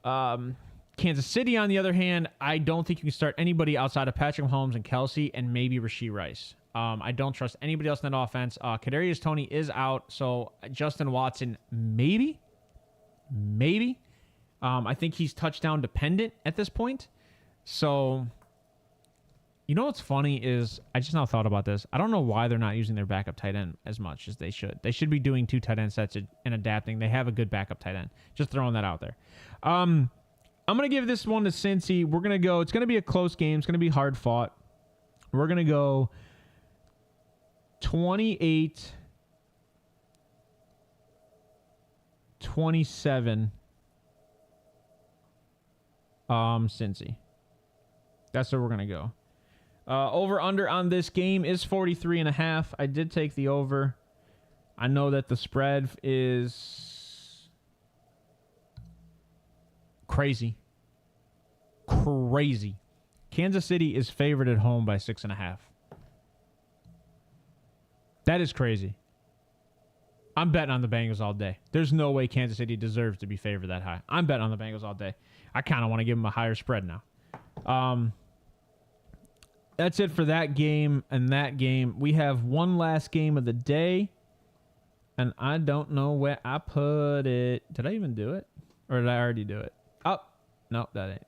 Kansas City, on the other hand, I don't think you can start anybody outside of Patrick Mahomes and Kelsey and maybe Rashee Rice. I don't trust anybody else in that offense. Kadarius Toney is out, so Justin Watson, maybe. I think he's touchdown dependent at this point. So, you know what's funny is, I just now thought about this. I don't know why they're not using their backup tight end as much as they should. They should be doing 2 tight end sets and adapting. They have a good backup tight end. Just throwing that out there. I'm going to give this one to Cincy. We're going to go, it's going to be a close game. It's going to be hard fought. We're going to go 28-27. Cincy. That's where we're going to go. Over under on this game is 43.5. I did take the over. I know that the spread is crazy. Kansas City is favored at home by 6.5. That is crazy. I'm betting on the Bengals all day. There's no way Kansas City deserves to be favored that high. I'm betting on the Bengals all day. I kind of want to give them a higher spread now. That's it for that game and that game. We have one last game of the day, and I don't know where I put it. Did I even do it? Or did I already do it? Oh, no, that ain't.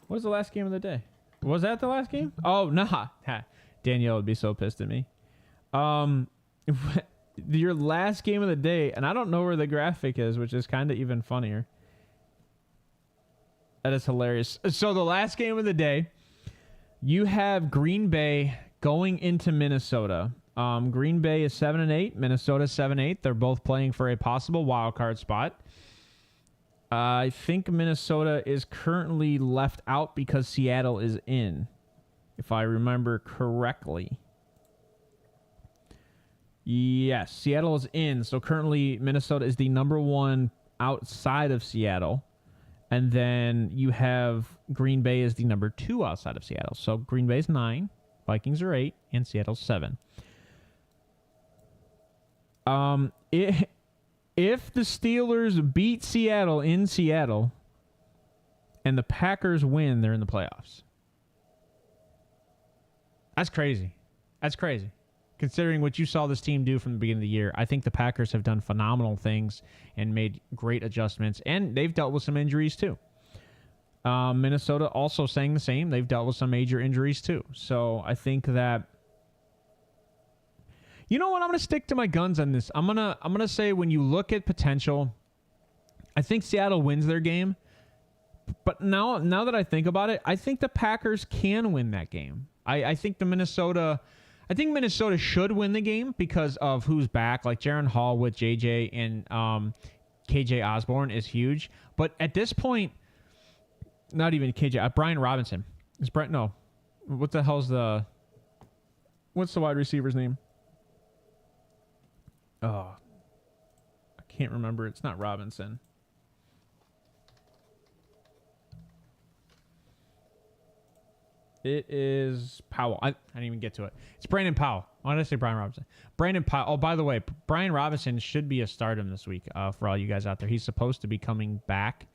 What was the last game of the day? Was that the last game? Oh, nah. Danielle would be so pissed at me. Your last game of the day, and I don't know where the graphic is, which is kind of even funnier. That is hilarious. So the last game of the day, you have Green Bay going into Minnesota. Green Bay is 7-8. Minnesota 7-8. They're both playing for a possible wild card spot. I think Minnesota is currently left out because Seattle is in, if I remember correctly. Yes, Seattle is in. So currently Minnesota is the number 1 outside of Seattle. And then you have Green Bay as the number 2 outside of Seattle. So Green Bay's 9, Vikings are 8, and Seattle's 7. If the Steelers beat Seattle in Seattle and the Packers win, they're in the playoffs. That's crazy. That's crazy. Considering what you saw this team do from the beginning of the year, I think the Packers have done phenomenal things and made great adjustments, and they've dealt with some injuries too. Minnesota also saying the same. They've dealt with some major injuries too. So I think that, you know what, I'm going to stick to my guns on this. I'm going to say when you look at potential, I think Seattle wins their game. But now that I think about it, I think the Packers can win that game. I think Minnesota should win the game because of who's back. Like Jaron Hall with JJ and KJ Osborne is huge. But at this point, not even KJ. Brian Robinson. Is Brent? No. What the hell's what's the wide receiver's name? Oh, I can't remember. It's not Robinson. It is Powell. I didn't even get to it. It's Brandon Powell. Why did I say Brian Robinson? Brandon Powell. Oh, by the way, Brian Robinson should be a stardom this week for all you guys out there. He's supposed to be coming back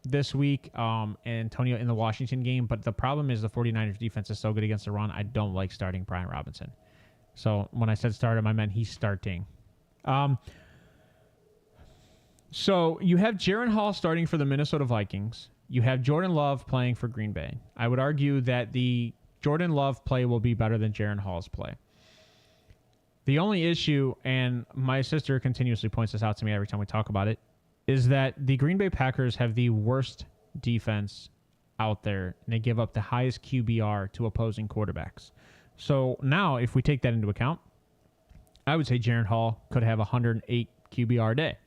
this week, Antonio in the Washington game. But the problem is the 49ers defense is so good against the run. I don't like starting Brian Robinson. So when I said stardom, I meant he's starting. So you have Jaron Hall starting for the Minnesota Vikings. You have Jordan Love playing for Green Bay. I would argue that the Jordan Love play will be better than Jaron Hall's play. The only issue, and my sister continuously points this out to me every time we talk about it, is that the Green Bay Packers have the worst defense out there, and they give up the highest QBR to opposing quarterbacks. So now, if we take that into account, I would say Jaron Hall could have 108 QBR day,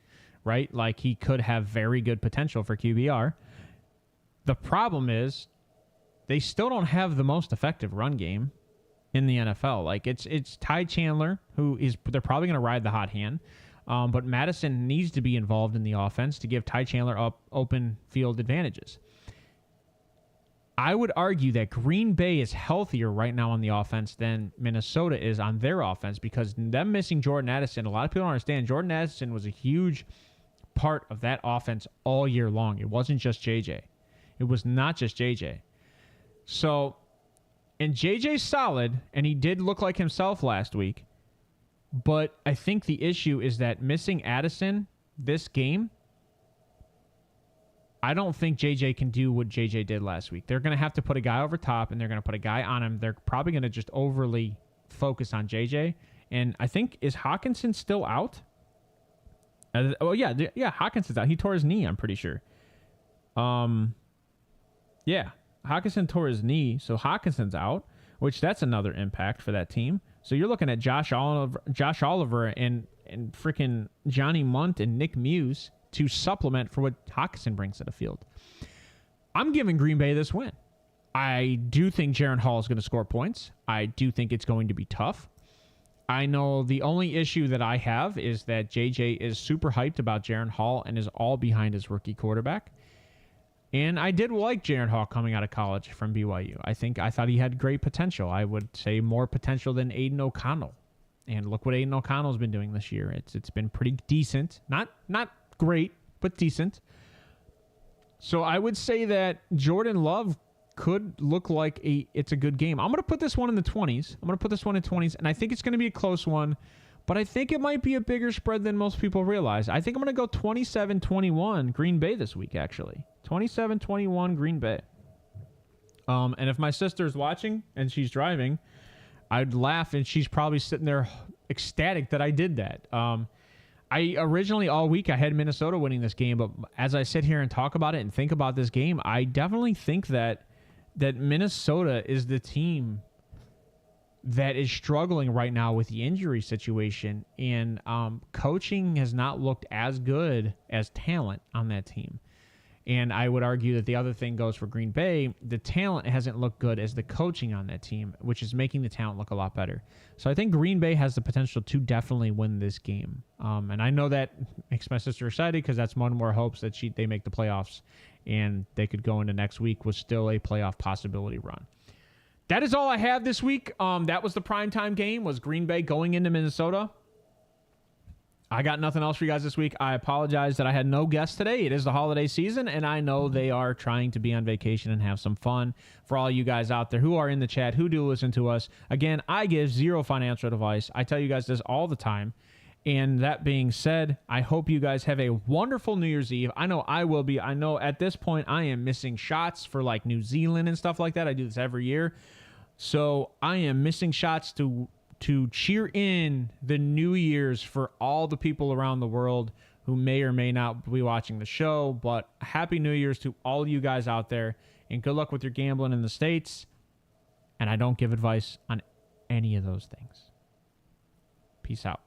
right? Like, he could have very good potential for QBR. The problem is they still don't have the most effective run game in the NFL. Like, it's Ty Chandler, they're probably going to ride the hot hand. But Madison needs to be involved in the offense to give Ty Chandler open field advantages. I would argue that Green Bay is healthier right now on the offense than Minnesota is on their offense, because them missing Jordan Addison, a lot of people don't understand, Jordan Addison was a huge part of that offense all year long. It wasn't just JJ. It was not just JJ. So, and JJ's solid, and he did look like himself last week. But I think the issue is that missing Addison this game, I don't think JJ can do what JJ did last week. They're going to have to put a guy over top, and they're going to put a guy on him. They're probably going to just overly focus on JJ. And I think, is Hawkinson still out? Hawkinson's out. He tore his knee, I'm pretty sure. Yeah, Hawkinson tore his knee, so Hawkinson's out, which that's another impact for that team. So you're looking at Josh Oliver and freaking Johnny Munt and Nick Muse to supplement for what Hawkinson brings to the field. I'm giving Green Bay this win. I do think Jaron Hall is going to score points. I do think it's going to be tough. I know the only issue that I have is that JJ is super hyped about Jaron Hall and is all behind his rookie quarterback. And I did like Jaron Hall coming out of college from BYU. I thought he had great potential. I would say more potential than Aiden O'Connell. And look what Aiden O'Connell's been doing this year. It's been pretty decent. Not great, but decent. So I would say that Jordan Love could look like it's a good game. I'm going to put this one in the 20s. And I think it's going to be a close one. But I think it might be a bigger spread than most people realize. I think I'm going to go 27-21 Green Bay this week, actually. 27-21 Green Bay. And if my sister's watching and she's driving, I'd laugh, and she's probably sitting there ecstatic that I did that. I originally all week I had Minnesota winning this game, but as I sit here and talk about it and think about this game, I definitely think that Minnesota is the team that is struggling right now with the injury situation, and coaching has not looked as good as talent on that team. And I would argue that the other thing goes for Green Bay. The talent hasn't looked good as the coaching on that team, which is making the talent look a lot better. So I think Green Bay has the potential to definitely win this game. And I know that makes my sister excited because that's one more hopes that they make the playoffs and they could go into next week with still a playoff possibility run. That is all I have this week. That was the primetime game, was Green Bay going into Minnesota. I got nothing else for you guys this week. I apologize that I had no guests today. It is the holiday season, and I know they are trying to be on vacation and have some fun. For all you guys out there who are in the chat, who do listen to us, again, I give zero financial advice. I tell you guys this all the time. And that being said, I hope you guys have a wonderful New Year's Eve. I know I will be. I know at this point I am missing shots for like New Zealand and stuff like that. I do this every year. So I am missing shots to cheer in the New Year's for all the people around the world who may or may not be watching the show. But Happy New Year's to all you guys out there, and good luck with your gambling in the States. And I don't give advice on any of those things. Peace out.